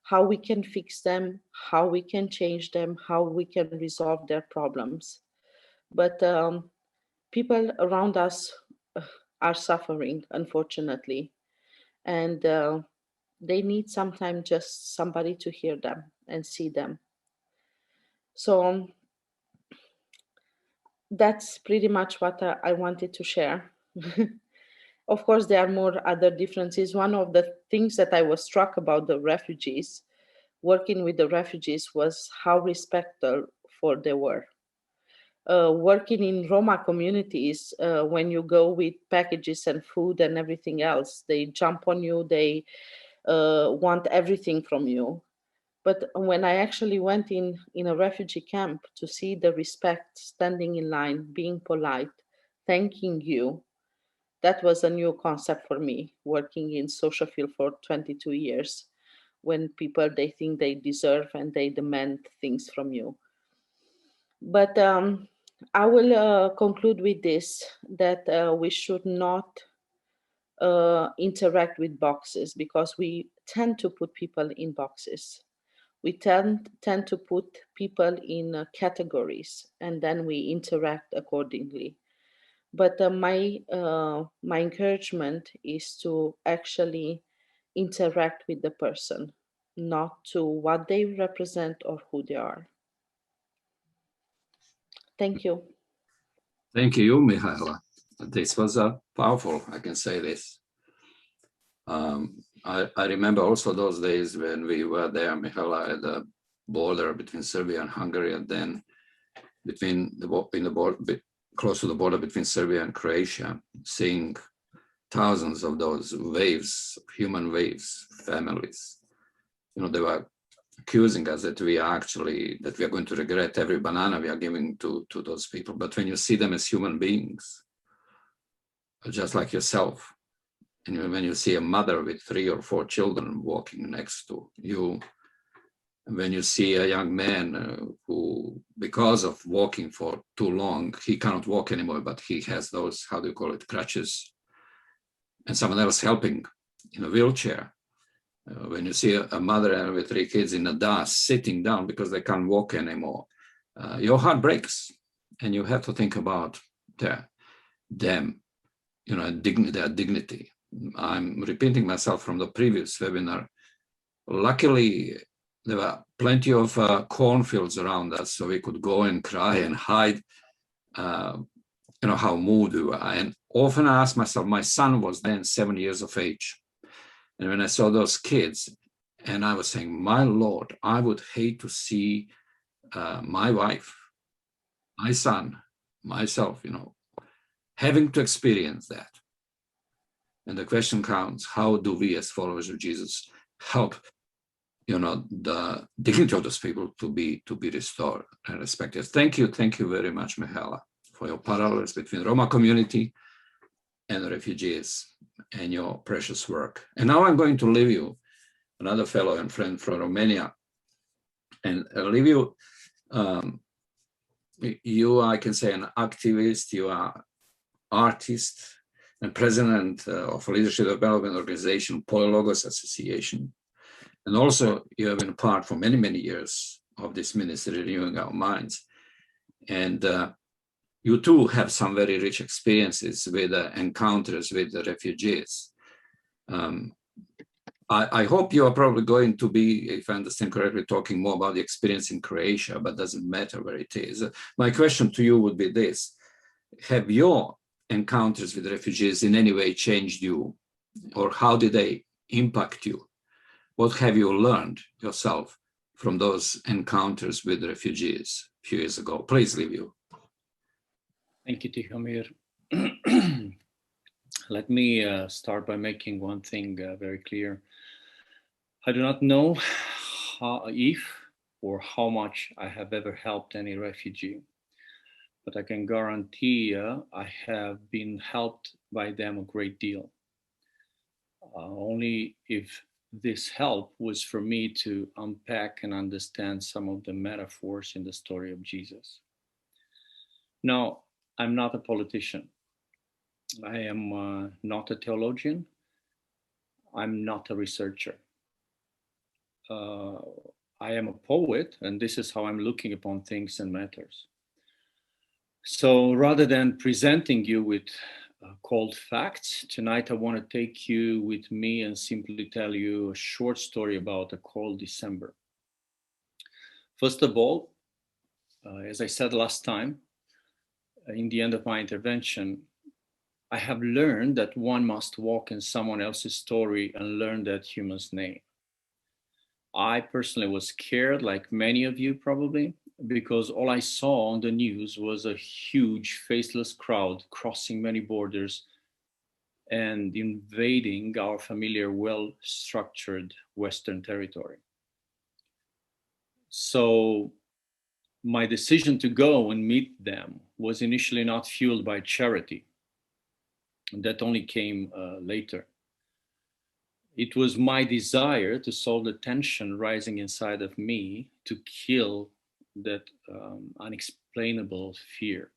how we can fix them, how we can change them, how we can resolve their problems. But people around us are suffering, unfortunately, and they need sometimes just somebody to hear them and see them. So that's pretty much what I wanted to share. Of course, there are more other differences. One of the things that I was struck about the refugees, working with the refugees, was how respectful they were. Working in Roma communities, when you go with packages and food and everything else, they jump on you, they want everything from you. But when I actually went in a refugee camp to see the respect, standing in line, being polite, thanking you, that was a new concept for me, working in social field for 22 years, when people, they think they deserve and they demand things from you. But I will conclude with this, that we should not interact with boxes, because we tend to put people in boxes. We tend to put people in categories, and then we interact accordingly. But my encouragement is to actually interact with the person, not to what they represent or who they are. Thank you. Thank you, Mihaela. This was powerful, I can say this. I remember also those days when we were there, Mihaela, at the border between Serbia and Hungary, and then close to the border between Serbia and Croatia, seeing thousands of those waves, human waves, families. You know, they were accusing us that we are going to regret every banana we are giving to those people. But when you see them as human beings, just like yourself, and when you see a mother with 3 or 4 children walking next to you, and when you see a young man who, because of walking for too long, he cannot walk anymore, but he has those, how do you call it, crutches, and someone else helping in a wheelchair. When you see a mother with 3 kids in a dust sitting down because they can't walk anymore, your heart breaks, and you have to think about them, you know, their dignity. I'm repeating myself from the previous webinar. Luckily, there were plenty of cornfields around us, so we could go and cry and hide, you know, how moved we were. And often I asked myself, my son was then 7 years of age. And when I saw those kids, and I was saying, my Lord, I would hate to see my wife, my son, myself, you know, having to experience that. And the question comes, how do we as followers of Jesus help, you know, the dignity of those people to be restored and respected? Thank you very much, Mihaela, for your parallels between Roma community and refugees and your precious work. And now I'm going to Liviu, another fellow and friend from Romania. And Liviu, you are, I can say, an activist, you are artist and president of a leadership development organization, Polylogos Association. And also you have been part for many, many years of this ministry, Renewing Our Minds. And you too have some very rich experiences with encounters with the refugees. I hope you are probably going to be, if I understand correctly, talking more about the experience in Croatia, but doesn't matter where it is. My question to you would be this: have your encounters with refugees in any way changed you, or how did they impact you? What have you learned yourself from those encounters with refugees a few years ago? Please, Liviu. Thank you, Tihomir. Let me start by making one thing very clear. I do not know if or how much I have ever helped any refugee, but I can guarantee I have been helped by them a great deal. Only if this help was for me to unpack and understand some of the metaphors in the story of Jesus. Now, I'm not a politician. I am not a theologian. I'm not a researcher. I am a poet, and this is how I'm looking upon things and matters. So rather than presenting you with cold facts, tonight I want to take you with me and simply tell you a short story about a cold December. First of all, as I said last time, in the end of my intervention, I have learned that one must walk in someone else's story and learn that human's name. I personally was scared, like many of you probably, because all I saw on the news was a huge faceless crowd crossing many borders and invading our familiar, well-structured Western territory. So my decision to go and meet them was initially not fueled by charity. That only came later. It was my desire to solve the tension rising inside of me, to kill that unexplainable fear.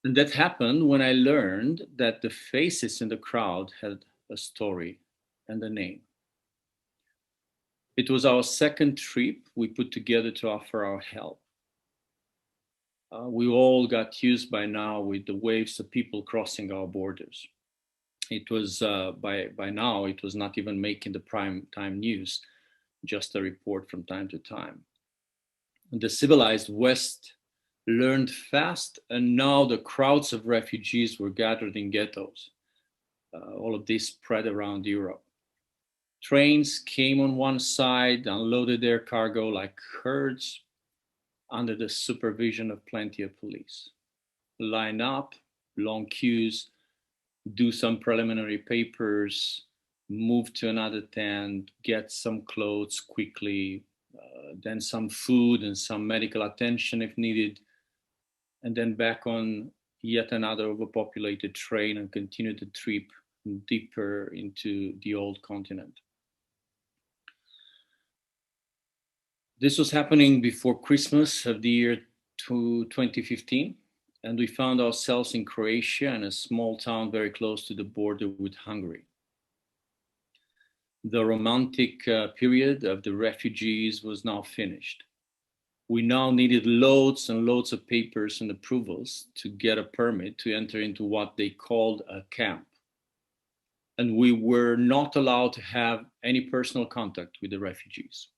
And that happened when I learned that the faces in the crowd had a story and a name. It was our second trip we put together to offer our help. We all got used by now with the waves of people crossing our borders. It was by now it was not even making the prime time news, just a report from time to time. The civilized West learned fast, and now the crowds of refugees were gathered in ghettos. All of this spread around Europe. Trains came on one side, unloaded their cargo like herds under the supervision of plenty of police. Line up, long queues, do some preliminary papers, move to another tent, get some clothes quickly, then some food and some medical attention if needed, and then back on yet another overpopulated train and continue the trip deeper into the old continent. This was happening before Christmas of the year 2015, and we found ourselves in Croatia, in a small town very close to the border with Hungary. The romantic period of the refugees was now finished. We now needed loads and loads of papers and approvals to get a permit to enter into what they called a camp. And we were not allowed to have any personal contact with the refugees.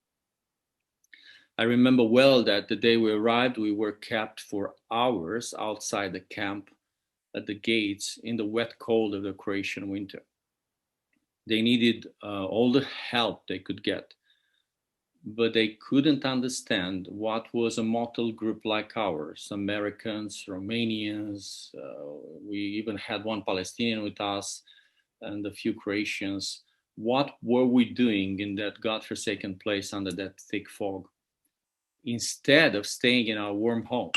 I remember well that the day we arrived, we were kept for hours outside the camp at the gates in the wet cold of the Croatian winter. They needed all the help they could get, but they couldn't understand what was a mottled group like ours, Americans, Romanians, we even had one Palestinian with us and a few Croatians. What were we doing in that godforsaken place under that thick fog, instead of staying in our warm homes?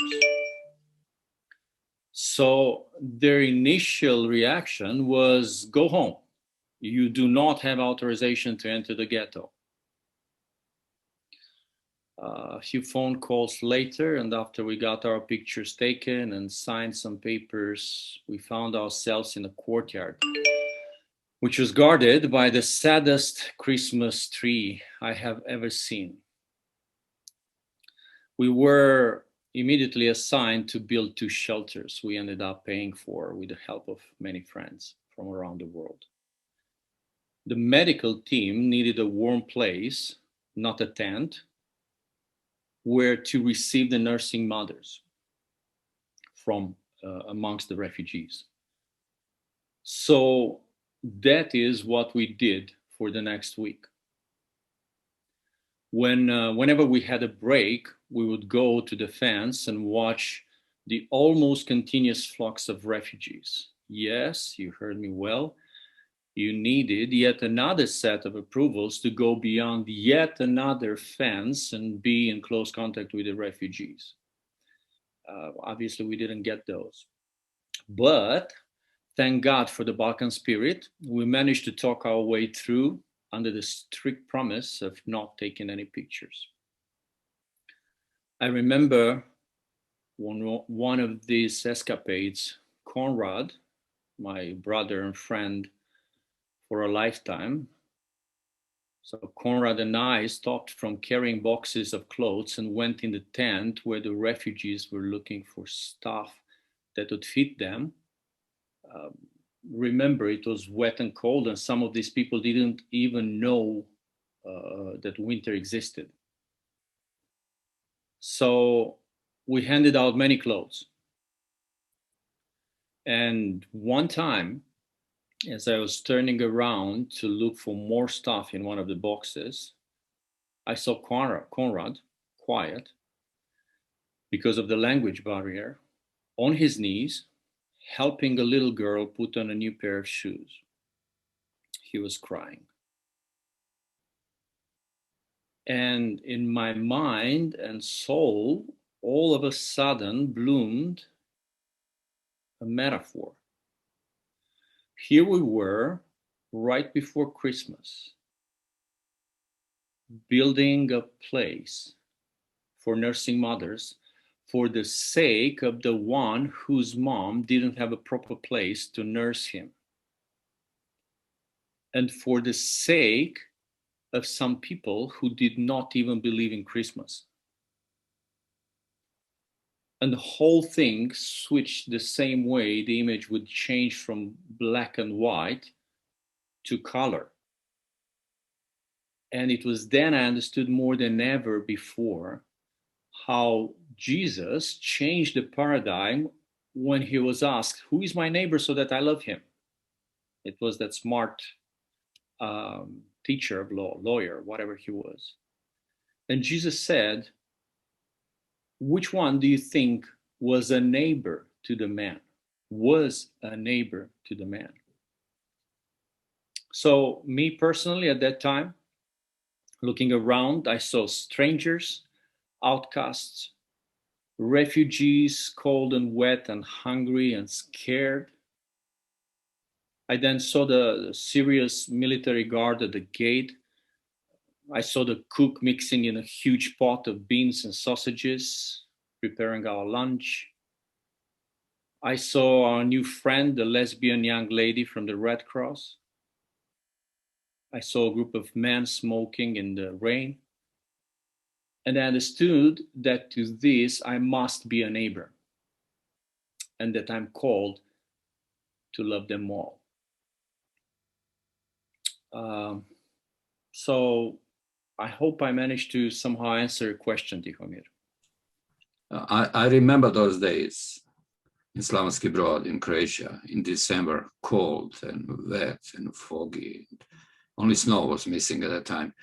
So their initial reaction was, go home. You do not have authorization to enter the ghetto. A few phone calls later, and after we got our pictures taken and signed some papers, we found ourselves in a courtyard, which was guarded by the saddest Christmas tree I have ever seen. We were immediately assigned to build 2 shelters we ended up paying for with the help of many friends from around the world. The medical team needed a warm place, not a tent, where to receive the nursing mothers from amongst the refugees. So that is what we did for the next week. Whenever we had a break, we would go to the fence and watch the almost continuous flux of refugees. Yes, you heard me well. You needed yet another set of approvals to go beyond yet another fence and be in close contact with the refugees. Obviously, we didn't get those. But thank God for the Balkan spirit, we managed to talk our way through under the strict promise of not taking any pictures. I remember one of these escapades, Conrad, my brother and friend for a lifetime. So Conrad and I stopped from carrying boxes of clothes and went in the tent where the refugees were looking for stuff that would fit them. Remember, it was wet and cold, and some of these people didn't even know that winter existed. So we handed out many clothes. And one time, as I was turning around to look for more stuff in one of the boxes, I saw Conrad, quiet, because of the language barrier, on his knees, helping a little girl put on a new pair of shoes. He was crying. And in my mind and soul, all of a sudden bloomed a metaphor. Here we were, right before Christmas, building a place for nursing mothers for the sake of the one whose mom didn't have a proper place to nurse him. And for the sake of some people who did not even believe in Christmas. And the whole thing switched the same way the image would change from black and white to color. And it was then I understood more than ever before how Jesus changed the paradigm when he was asked, who is my neighbor so that I love him? It was that smart teacher of law, lawyer, whatever he was. And Jesus said, which one do you think was a neighbor to the man? Was a neighbor to the man? So me personally at that time, looking around, I saw strangers, outcasts, refugees, cold and wet and hungry and scared. I then saw the serious military guard at the gate. I saw the cook mixing in a huge pot of beans and sausages, preparing our lunch. I saw our new friend, the lesbian young lady from the Red Cross. I saw a group of men smoking in the rain. And I understood that to this, I must be a neighbor, and that I'm called to love them all. So I hope I managed to somehow answer your question, Tihomir. I remember those days in Slavonski Brod in Croatia in December, cold and wet and foggy. Only snow was missing at that time.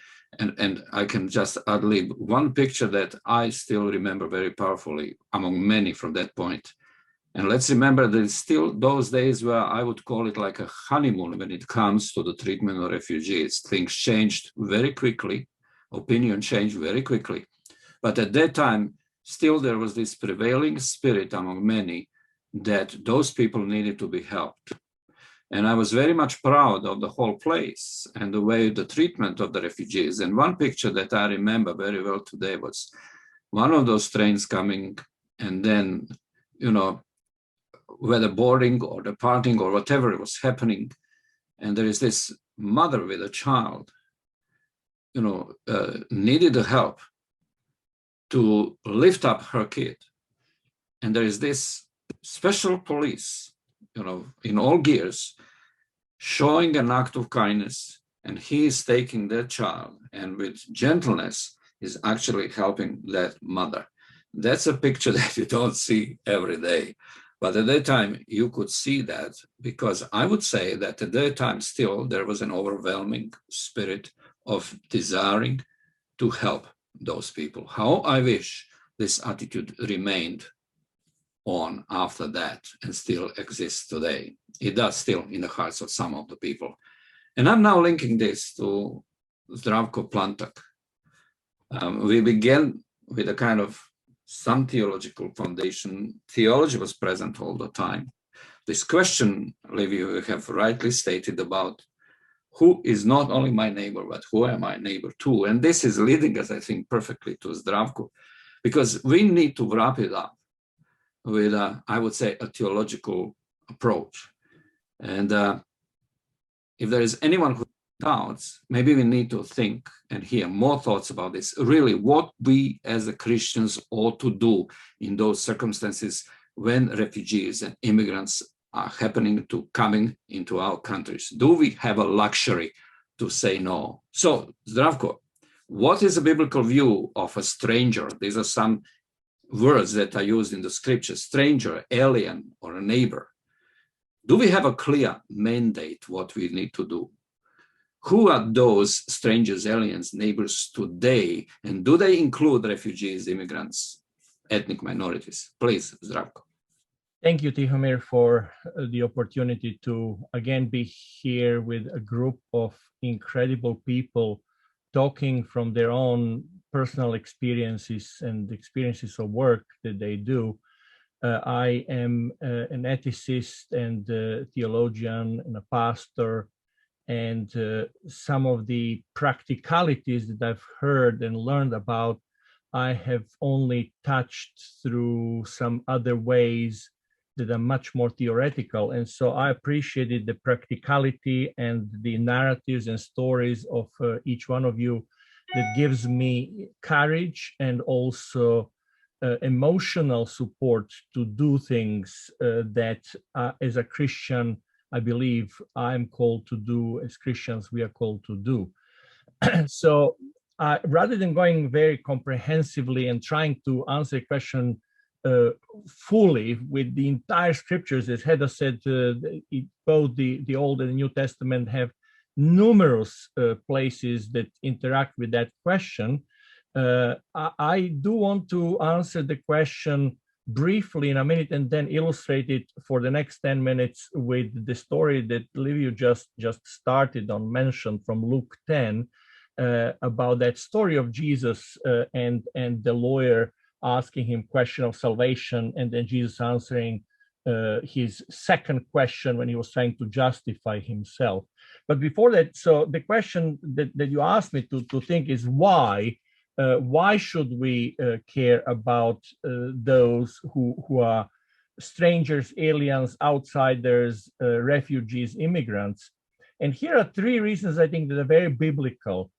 And I can just ad-lib one picture that I still remember very powerfully among many from that point. And let's remember that it's still those days where I would call it like a honeymoon when it comes to the treatment of refugees. Things changed very quickly, opinion changed very quickly. But at that time, still there was this prevailing spirit among many that those people needed to be helped. And I was very much proud of the whole place and the way the treatment of the refugees. And one picture that I remember very well today was one of those trains coming, and then, you know, whether boarding or departing or whatever was happening. And there is this mother with a child, you know, needed the help to lift up her kid. And there is this special police, you know, in all gears, showing an act of kindness, and he is taking that child and with gentleness is actually helping that mother. That's a picture that you don't see every day. But at that time, you could see that, because I would say that at that time still there was an overwhelming spirit of desiring to help those people. How I wish this attitude remained on after that and still exists today. It does still in the hearts of some of the people. And I'm now linking this to Zdravko Plantak. We began with a kind of some theological foundation. Theology was present all the time. This question, Liviu, you have rightly stated about who is not only my neighbor, but who am I neighbor to? And this is leading us, I think, perfectly to Zdravko, because we need to wrap it up with, I would say, a theological approach. And if there is anyone who doubts, maybe we need to think and hear more thoughts about this, really what we as Christians ought to do in those circumstances when refugees and immigrants are coming into our countries. Do we have a luxury to say no? So, Zdravko, what is a biblical view of a stranger? These are some words that are used in the scripture: stranger, alien, or a neighbor. Do we have a clear mandate what we need to do? Who are those strangers, aliens, neighbors today? And do they include refugees, immigrants, ethnic minorities? Please, Zdravko. Thank you, Tihomir, for the opportunity to again be here with a group of incredible people talking from their own personal experiences and experiences of work that they do. I am an ethicist and a theologian and a pastor, and some of the practicalities that I've heard and learned about, I have only touched through some other ways that are much more theoretical. And so I appreciated the practicality and the narratives and stories of each one of you that gives me courage and also emotional support to do things that as a Christian, I believe I'm called to do, as Christians, we are called to do. So rather than going very comprehensively and trying to answer a question fully with the entire scriptures, as Hedda said, both the Old and the New Testament have numerous places that interact with that question. I do want to answer the question briefly in a minute and then illustrate it for the next 10 minutes with the story that Liviu just started on, mentioned from Luke 10, about that story of Jesus and the lawyer asking him question of salvation, and then Jesus answering his second question when he was trying to justify himself. But before that, so the question that you asked me to think is why should we care about those who are strangers, aliens, outsiders, refugees, immigrants? And here are three reasons I think that are very biblical.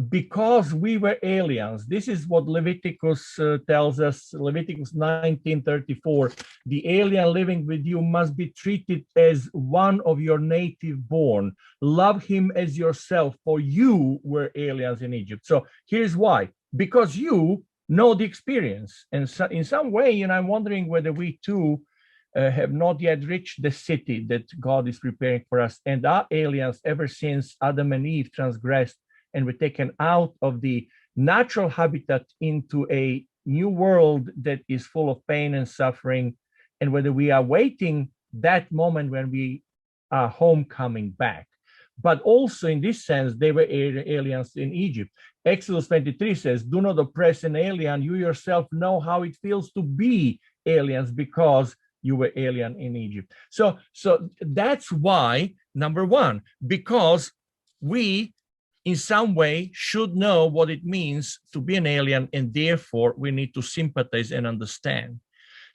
Because we were aliens. This is what Leviticus tells us, Leviticus 19:34. The alien living with you must be treated as one of your native born. Love him as yourself, for you were aliens in Egypt. So here's why. Because you know the experience. And so in some way, I'm wondering whether we too have not yet reached the city that God is preparing for us, and are aliens ever since Adam and Eve transgressed and were taken out of the natural habitat into a new world that is full of pain and suffering, and whether we are waiting that moment when we are homecoming back. But also in this sense, they were aliens in Egypt. Exodus 23 says, do not oppress an alien. You yourself know how it feels to be aliens because you were alien in Egypt. So that's why, number one, because we in some way should know what it means to be an alien, and therefore we need to sympathize and understand.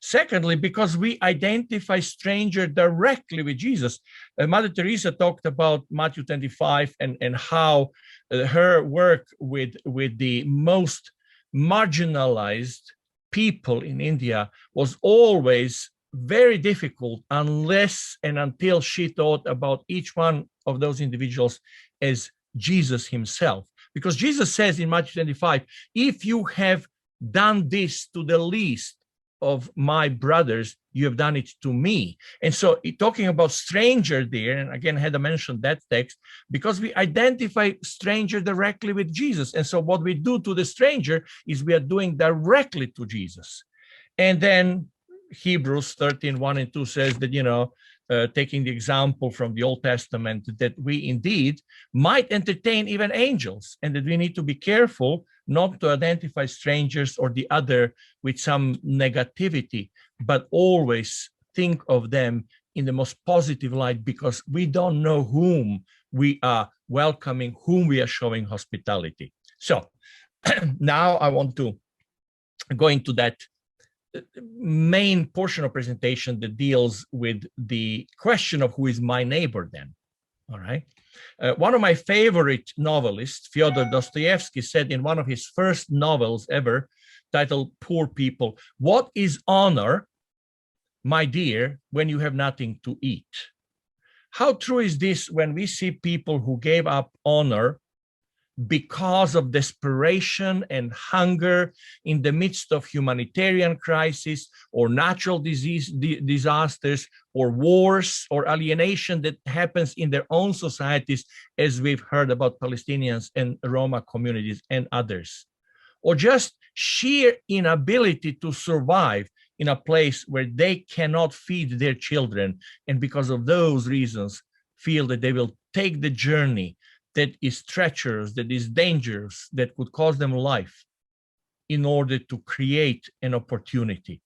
Secondly, because we identify stranger directly with Jesus. Mother Teresa talked about Matthew 25 and how her work with the most marginalized people in India was always very difficult unless and until she thought about each one of those individuals as Jesus himself. Because Jesus says in Matthew 25, if you have done this to the least of my brothers, you have done it to me. And so talking about stranger there, and again, Hedda mentioned that text, because we identify stranger directly with Jesus. And so what we do to the stranger is we are doing directly to Jesus. And then Hebrews 13:1 and 2 says that, taking the example from the Old Testament, that we indeed might entertain even angels, and that we need to be careful not to identify strangers or the other with some negativity, but always think of them in the most positive light, because we don't know whom we are welcoming, whom we are showing hospitality. So now I want to go into that main portion of presentation that deals with the question of who is my neighbor then. All right. One of my favorite novelists, Fyodor Dostoevsky, said in one of his first novels ever, titled Poor People, what is honor, my dear, when you have nothing to eat? How true is this when we see people who gave up honor because of desperation and hunger in the midst of humanitarian crisis or natural disasters or wars or alienation that happens in their own societies, as we've heard about Palestinians and Roma communities and others, or just sheer inability to survive in a place where they cannot feed their children, and because of those reasons feel that they will take the journey that is treacherous, that is dangerous, that could cost them life in order to create an opportunity.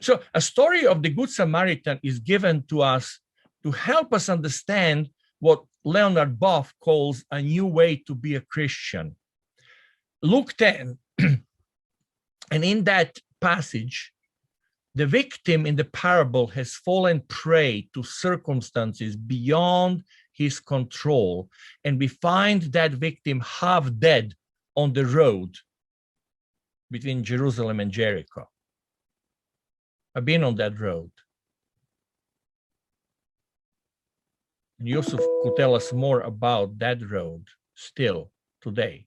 So a story of the Good Samaritan is given to us to help us understand what Leonard Boff calls a new way to be a Christian. Luke 10, and in that passage, the victim in the parable has fallen prey to circumstances beyond his control, and we find that victim half dead on the road between Jerusalem and Jericho. I've been on that road. And Yousef could tell us more about that road still today.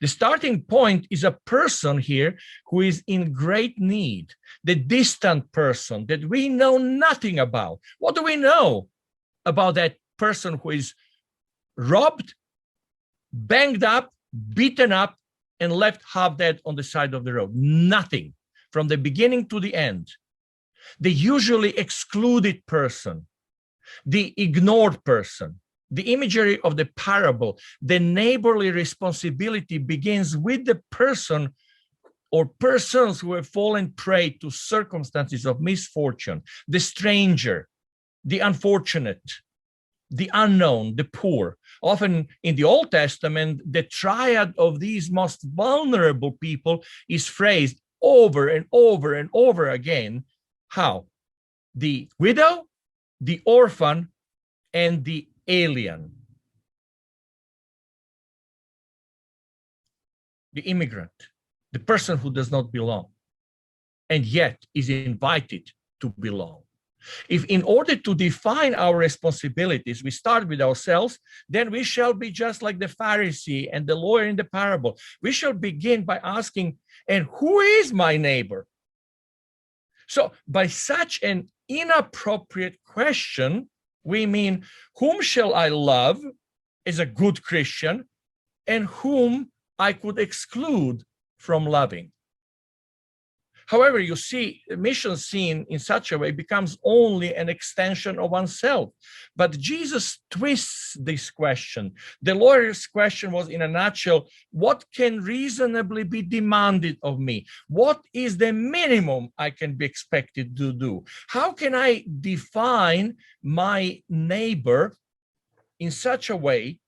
The starting point is a person here who is in great need, the distant person that we know nothing about. What do we know about that person who is robbed, banged up, beaten up, and left half dead on the side of the road? Nothing from the beginning to the end. The usually excluded person, the ignored person. The imagery of the parable, the neighborly responsibility begins with the person or persons who have fallen prey to circumstances of misfortune, the stranger, the unfortunate, the unknown, the poor. Often in the Old Testament, the triad of these most vulnerable people is phrased over and over and over again. How? The widow, the orphan, and the alien. The immigrant, the person who does not belong, and yet is invited to belong. If in order to define our responsibilities, we start with ourselves, then we shall be just like the Pharisee and the lawyer in the parable. We shall begin by asking, and who is my neighbor? So by such an inappropriate question, we mean, whom shall I love as a good Christian and whom I could exclude from loving? However, you see, mission seen in such a way becomes only an extension of oneself. But Jesus twists this question. The lawyer's question was, in a nutshell, what can reasonably be demanded of me? What is the minimum I can be expected to do? How can I define my neighbor in such a way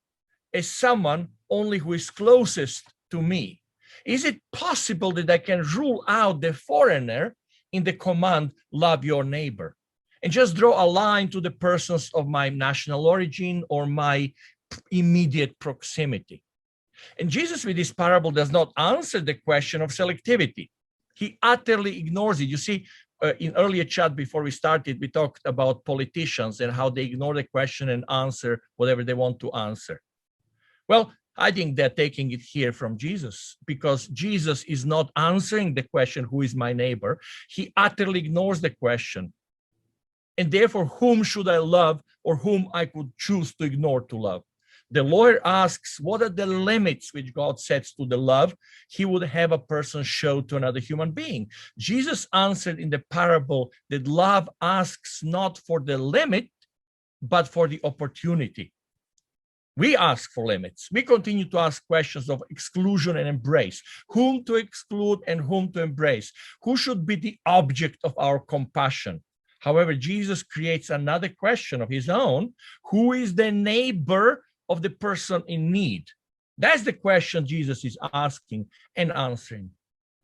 as someone only who is closest to me? Is it possible that I can rule out the foreigner in the command, love your neighbor, and just draw a line to the persons of my national origin or my immediate proximity? And Jesus, with this parable, does not answer the question of selectivity. He utterly ignores it. You see, in earlier chat before we started, we talked about politicians and how they ignore the question and answer whatever they want to answer. Well, I think they're taking it here from Jesus, because Jesus is not answering the question, who is my neighbor? He utterly ignores the question. And therefore, whom should I love or whom I could choose to ignore to love? The lawyer asks, what are the limits which God sets to the love he would have a person show to another human being? Jesus answered in the parable that love asks not for the limit, but for the opportunity. We ask for limits. We continue to ask questions of exclusion and embrace. Whom to exclude and whom to embrace? Who should be the object of our compassion? However, Jesus creates another question of his own. Who is the neighbor of the person in need? That's the question Jesus is asking and answering.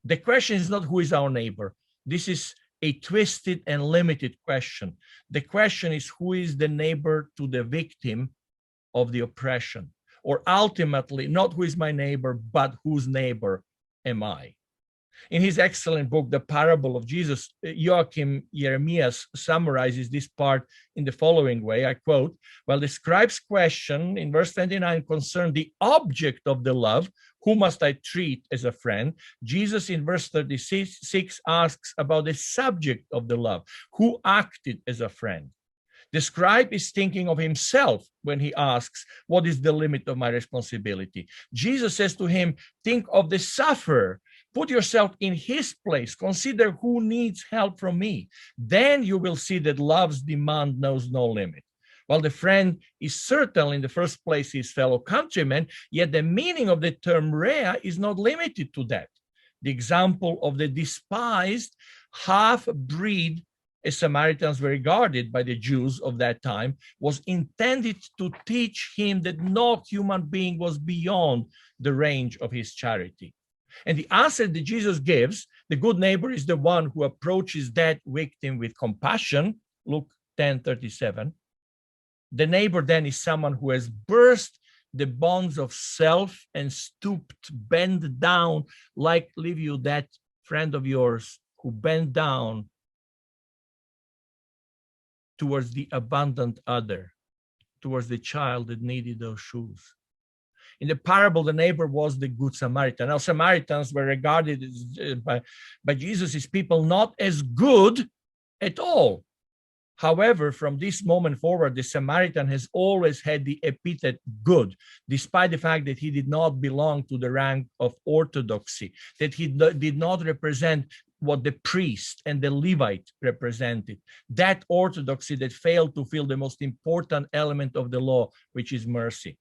The question is not who is our neighbor. This is a twisted and limited question. The question is, who is the neighbor to the victim of the oppression? Or ultimately, not who is my neighbor, but whose neighbor am I? In his excellent book, The Parable of Jesus, Joachim Jeremias summarizes this part in the following way. I quote, "While the scribe's question in verse 29 concerned the object of the love, who must I treat as a friend? Jesus in verse 36 asks about the subject of the love, who acted as a friend. The scribe is thinking of himself when he asks, what is the limit of my responsibility? Jesus says to him, think of the sufferer. Put yourself in his place. Consider who needs help from me. Then you will see that love's demand knows no limit. While the friend is certainly in the first place his fellow countryman, yet the meaning of the term rea is not limited to that. The example of the despised half-breed as Samaritans were regarded by the Jews of that time was intended to teach him that no human being was beyond the range of his charity. And the answer that Jesus gives, the good neighbor is the one who approaches that victim with compassion, Luke 10:37. The neighbor then is someone who has burst the bonds of self and stooped, bent down, like Liviu, that friend of yours who bent down towards the abandoned other, towards the child that needed those shoes. In the parable, the neighbor was the Good Samaritan. Now, Samaritans were regarded by Jesus' people not as good at all. However, from this moment forward, the Samaritan has always had the epithet good, despite the fact that he did not belong to the rank of orthodoxy, that he did not represent what the priest and the Levite represented, that orthodoxy that failed to fill the most important element of the law, which is mercy.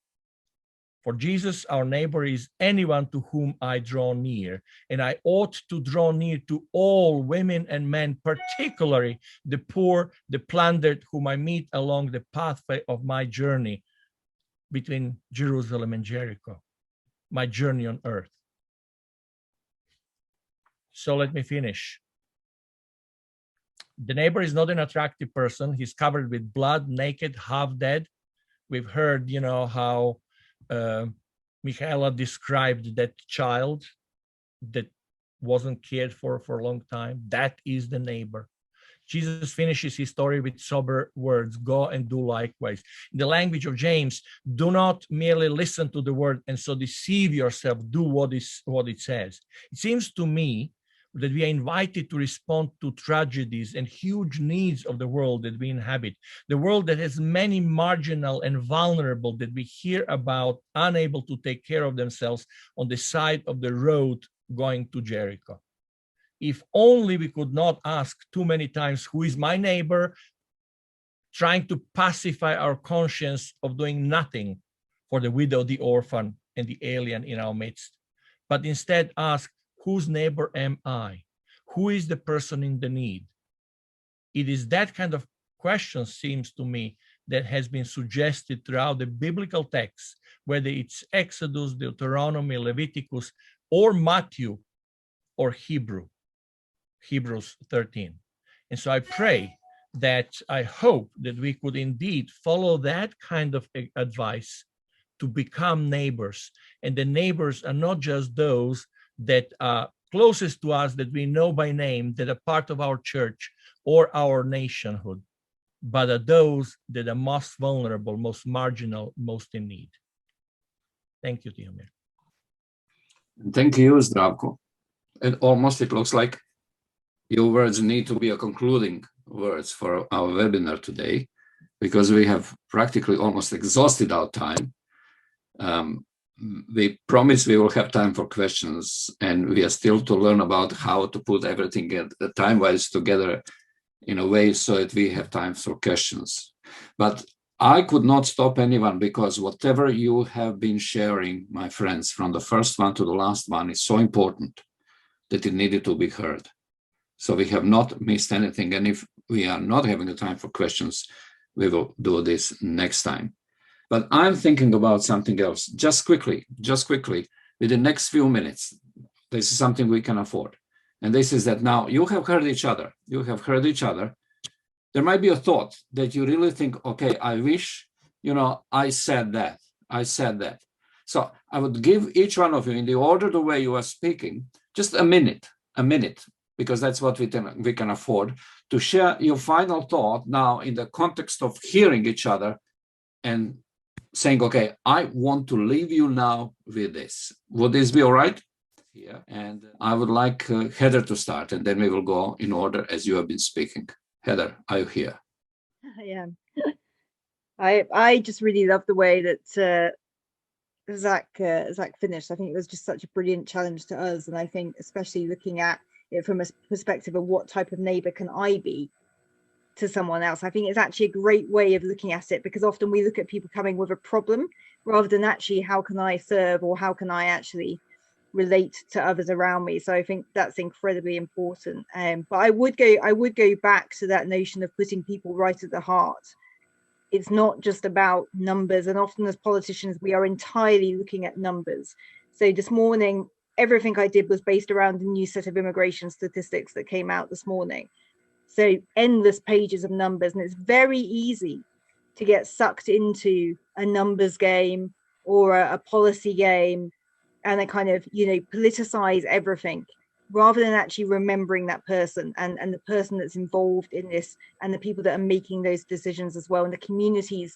For Jesus, our neighbor is anyone to whom I draw near, and I ought to draw near to all women and men, particularly the poor, the plundered, whom I meet along the pathway of my journey between Jerusalem and Jericho, my journey on earth. So let me finish. The neighbor is not an attractive person. He's covered with blood, naked, half dead. We've heard, how Mihaela described that child that wasn't cared for a long time. That is the neighbor. Jesus finishes his story with sober words, go and do likewise. In the language of James, do not merely listen to the word and so deceive yourself, do what it says. It seems to me that we are invited to respond to tragedies and huge needs of the world that we inhabit, the world that has many marginal and vulnerable that we hear about, unable to take care of themselves on the side of the road going to Jericho. If only we could not ask too many times, who is my neighbor, trying to pacify our conscience of doing nothing for the widow, the orphan, and the alien in our midst, but instead ask, whose neighbor am I? Who is the person in the need? It is that kind of question, seems to me, that has been suggested throughout the biblical texts, whether it's Exodus, Deuteronomy, Leviticus, or Matthew, or Hebrews 13. And so I pray that I hope that we could indeed follow that kind of advice to become neighbors. And the neighbors are not just those that are closest to us, that we know by name, that are part of our church or our nationhood, but are those that are most vulnerable, most marginal, most in need. Thank you, Tihomir. Thank you, Zdravko. And almost it looks like your words need to be a concluding words for our webinar today, because we have practically almost exhausted our time. We promise we will have time for questions, and we are still to learn about how to put everything time-wise together in a way so that we have time for questions. But I could not stop anyone, because whatever you have been sharing, my friends, from the first one to the last one, is so important that it needed to be heard. So we have not missed anything. And if we are not having the time for questions, we will do this next time. But I'm thinking about something else, just quickly, with the next few minutes. This is something we can afford. And this is that now you have heard each other. There might be a thought that you really think, okay, I wish, I said that. So I would give each one of you, in the order the way you are speaking, just a minute a minute, because that's what we can afford, to share your final thought now in the context of hearing each other and saying, okay, I want to leave you now with this. Would this be all right? Yeah. And I would like Heather to start, and then we will go in order as you have been speaking. Heather, are you here? I am. I just really love the way that Zach finished. I think it was just such a brilliant challenge to us, and I think especially looking at it from a perspective of what type of neighbour can I be to someone else. I think it's actually a great way of looking at it, because often we look at people coming with a problem rather than actually how can I serve or how can I actually relate to others around me. So I think that's incredibly important. But I would go back to that notion of putting people right at the heart. It's not just about numbers, and often as politicians we are entirely looking at numbers. So this morning everything I did was based around the new set of immigration statistics that came out this morning. So endless pages of numbers, and it's very easy to get sucked into a numbers game or a policy game, and they kind of, you know, politicize everything rather than actually remembering that person and the person that's involved in this, and the people that are making those decisions as well, and the communities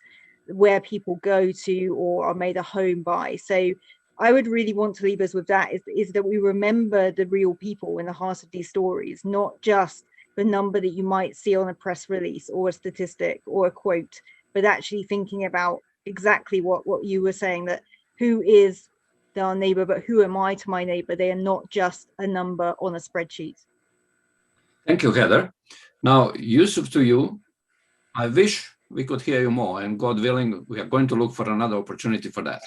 where people go to or are made a home by. So I would really want to leave us with that, is that we remember the real people in the heart of these stories, not just the number that you might see on a press release or a statistic or a quote, but actually thinking about exactly what you were saying, that who is our neighbor, but who am I to my neighbor? They are not just a number on a spreadsheet. Thank you, Heather. Now, Yousef, to you, I wish we could hear you more, and God willing, we are going to look for another opportunity for that.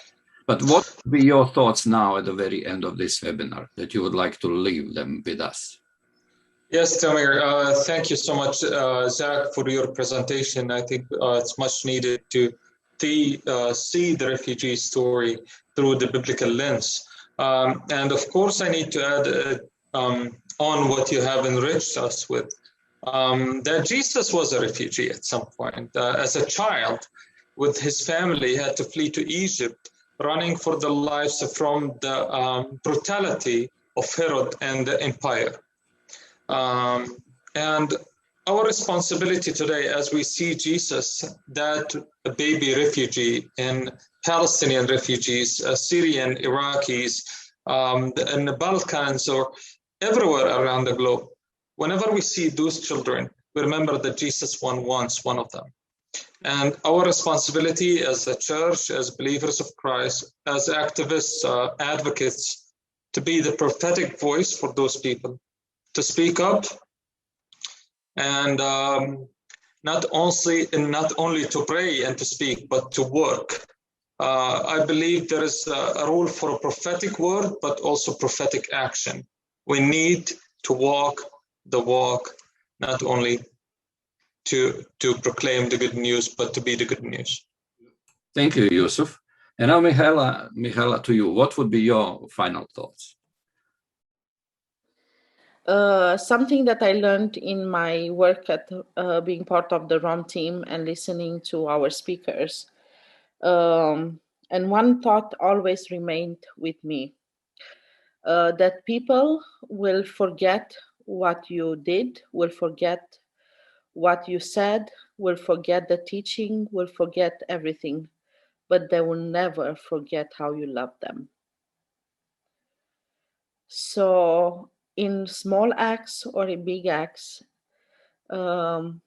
But what would be your thoughts now at the very end of this webinar that you would like to leave them with us? Yes, Tihomir, thank you so much, Zach, for your presentation. I think it's much needed to see the refugee story through the biblical lens. And of course, I need to add on what you have enriched us with, that Jesus was a refugee at some point. As a child, with his family, had to flee to Egypt, running for their lives from the brutality of Herod and the empire. And our responsibility today, as we see Jesus, that a baby refugee and Palestinian refugees, Syrian, Iraqis, in the Balkans or everywhere around the globe, whenever we see those children, we remember that Jesus won once one of them. And our responsibility as a church, as believers of Christ, as activists, advocates, to be the prophetic voice for those people, to speak up, and not only to pray and to speak, but to work. I believe there is a role for a prophetic word, but also prophetic action. We need to walk the walk, not only to proclaim the good news, but to be the good news. Thank you, Yousef. And now, Mihaela, to you, what would be your final thoughts? Something that I learned in my work at being part of the ROM team and listening to our speakers. And one thought always remained with me, that people will forget what you did, will forget what you said, will forget the teaching, will forget everything, but they will never forget how you love them. So in small acts or in big acts, to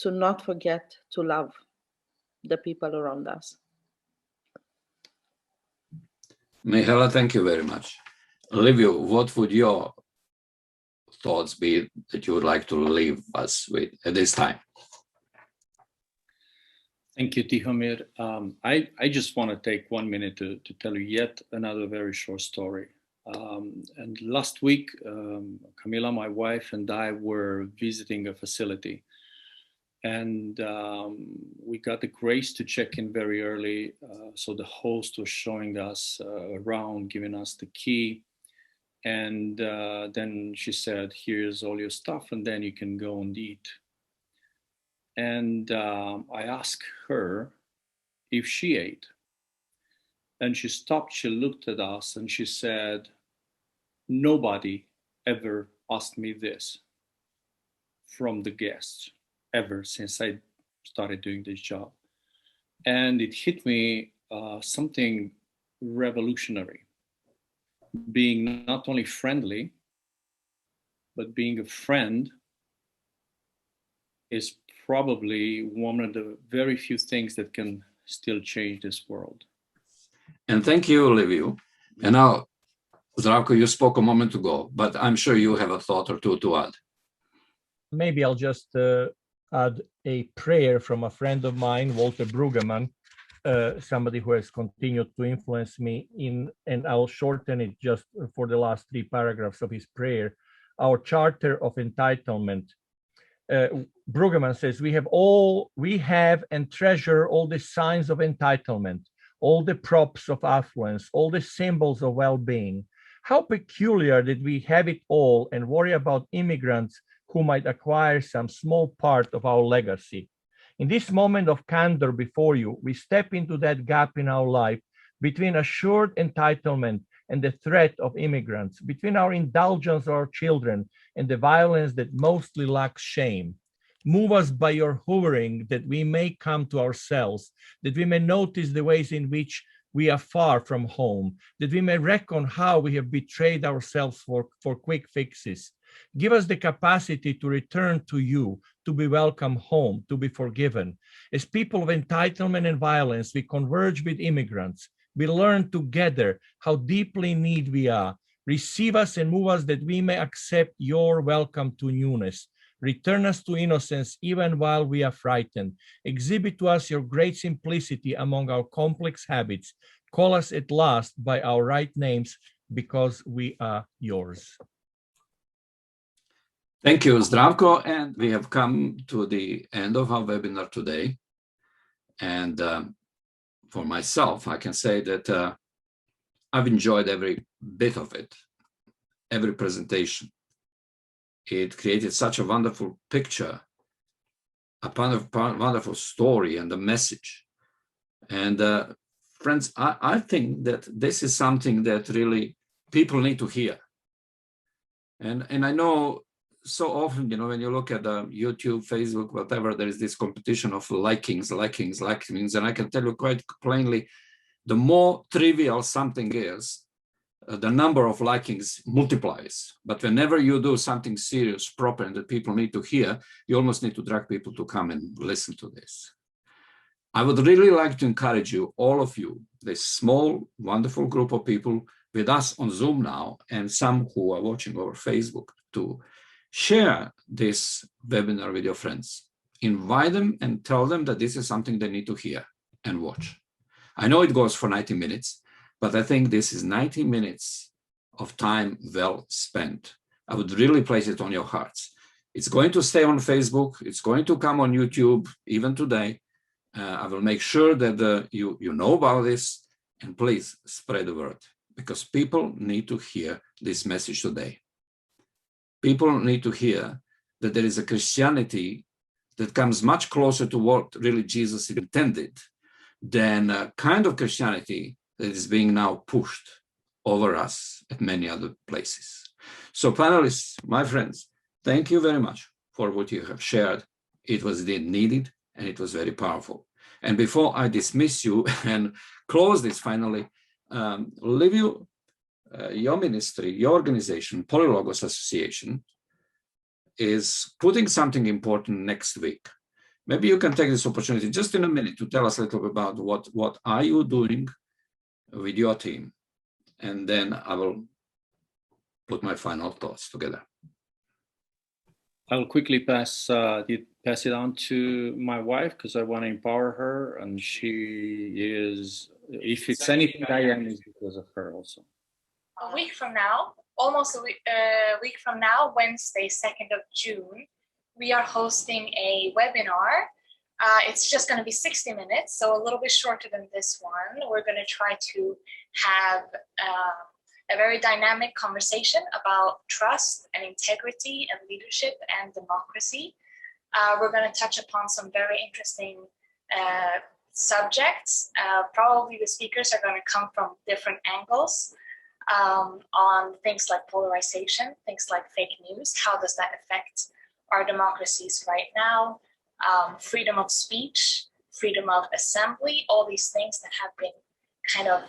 not forget to love the people around us. Mihaela, thank you very much. Liviu, what would your thoughts be that you would like to leave us with at this time? Thank you, Tihomir. I just want to take 1 minute to tell you yet another very short story. And last week, Camila, my wife, and I were visiting a facility. And we got the grace to check in very early. So the host was showing us around, giving us the key. And then she said, here's all your stuff, and then you can go and eat. And I asked her if she ate. And she stopped, she looked at us, and she said, nobody ever asked me this from the guests, ever since I started doing this job. And it hit me something revolutionary. Being not only friendly, but being a friend is probably one of the very few things that can still change this world. And thank you, Liviu. And now, Zdravko, you spoke a moment ago, but I'm sure you have a thought or two to add. Maybe I'll just add a prayer from a friend of mine, Walter Brueggemann, somebody who has continued to influence me and I'll shorten it just for the last 3 paragraphs of his prayer. Our Charter of Entitlement. Brueggemann says, we have and treasure all the signs of entitlement, all the props of affluence, all the symbols of well-being. How peculiar that we have it all and worry about immigrants who might acquire some small part of our legacy. In this moment of candor before you, we step into that gap in our life between assured entitlement and the threat of immigrants, between our indulgence of our children and the violence that mostly lacks shame. Move us by your hovering that we may come to ourselves, that we may notice the ways in which we are far from home, that we may reckon how we have betrayed ourselves for quick fixes. Give us the capacity to return to you, to be welcome home, to be forgiven. As people of entitlement and violence, we converge with immigrants. We learn together how deeply in need we are. Receive us and move us that we may accept your welcome to newness. Return us to innocence even while we are frightened. Exhibit to us your great simplicity among our complex habits. Call us at last by our right names because we are yours. Thank you, Zdravko. And we have come to the end of our webinar today. And for myself, I can say that I've enjoyed every bit of it, every presentation. It created such a wonderful picture, a wonderful story and a message. And friends, I think that this is something that really people need to hear. And I know so often, when you look at YouTube, Facebook, whatever, there is this competition of likings. And I can tell you quite plainly, the more trivial something is, the number of likings multiplies. But whenever you do something serious, proper, and that people need to hear, you almost need to drag people to come and listen to this. I would really like to encourage you, all of you, this small, wonderful group of people with us on Zoom now, and some who are watching over Facebook, to share this webinar with your friends. Invite them and tell them that this is something they need to hear and watch. I know it goes for 90 minutes, but I think this is 90 minutes of time well spent. I would really place it on your hearts. It's going to stay on Facebook. It's going to come on YouTube even today. I will make sure that you know about this, and please spread the word, because people need to hear this message today. People need to hear that there is a Christianity that comes much closer to what really Jesus intended than a kind of Christianity that is being now pushed over us at many other places. So panelists, my friends, thank you very much for what you have shared. It was indeed needed, and it was very powerful. And before I dismiss you and close this finally, Liviu, your ministry, your organization, Polylogos Association, is putting something important next week. Maybe you can take this opportunity just in a minute to tell us a little bit about what are you doing with your team, and then I will put my final thoughts together. I'll quickly pass it on to my wife, because I want to empower her, and she is, if it's anything I am, is because of her also. A week from now, almost a week from now, Wednesday, 2nd of June, we are hosting a webinar. It's just going to be 60 minutes, so a little bit shorter than this one. We're going to try to have a very dynamic conversation about trust and integrity and leadership and democracy. We're going to touch upon some very interesting subjects. Probably the speakers are going to come from different angles. on things like polarization, things like fake news. How does that affect our democracies right now? Freedom of speech, freedom of assembly, all these things that have been kind of,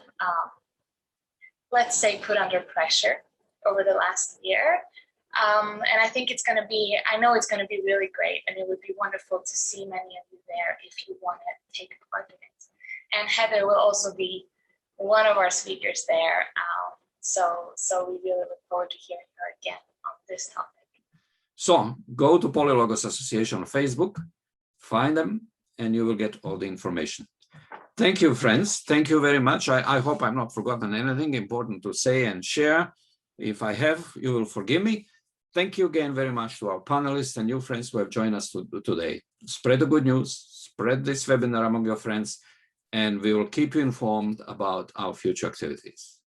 let's say, put under pressure over the last year. And I think it's going to be, I know it's going to be really great, and it would be wonderful to see many of you there if you want to take part in it. And Heather will also be one of our speakers there. So we really look forward to hearing her again on this topic. So go to Polylogos Association on Facebook, find them, and you will get all the information. Thank you, friends. Thank you very much. I hope I've not forgotten anything important to say and share. If I have, you will forgive me. Thank you again very much to our panelists and new friends who have joined us today. Spread the good news, spread this webinar among your friends, and we will keep you informed about our future activities.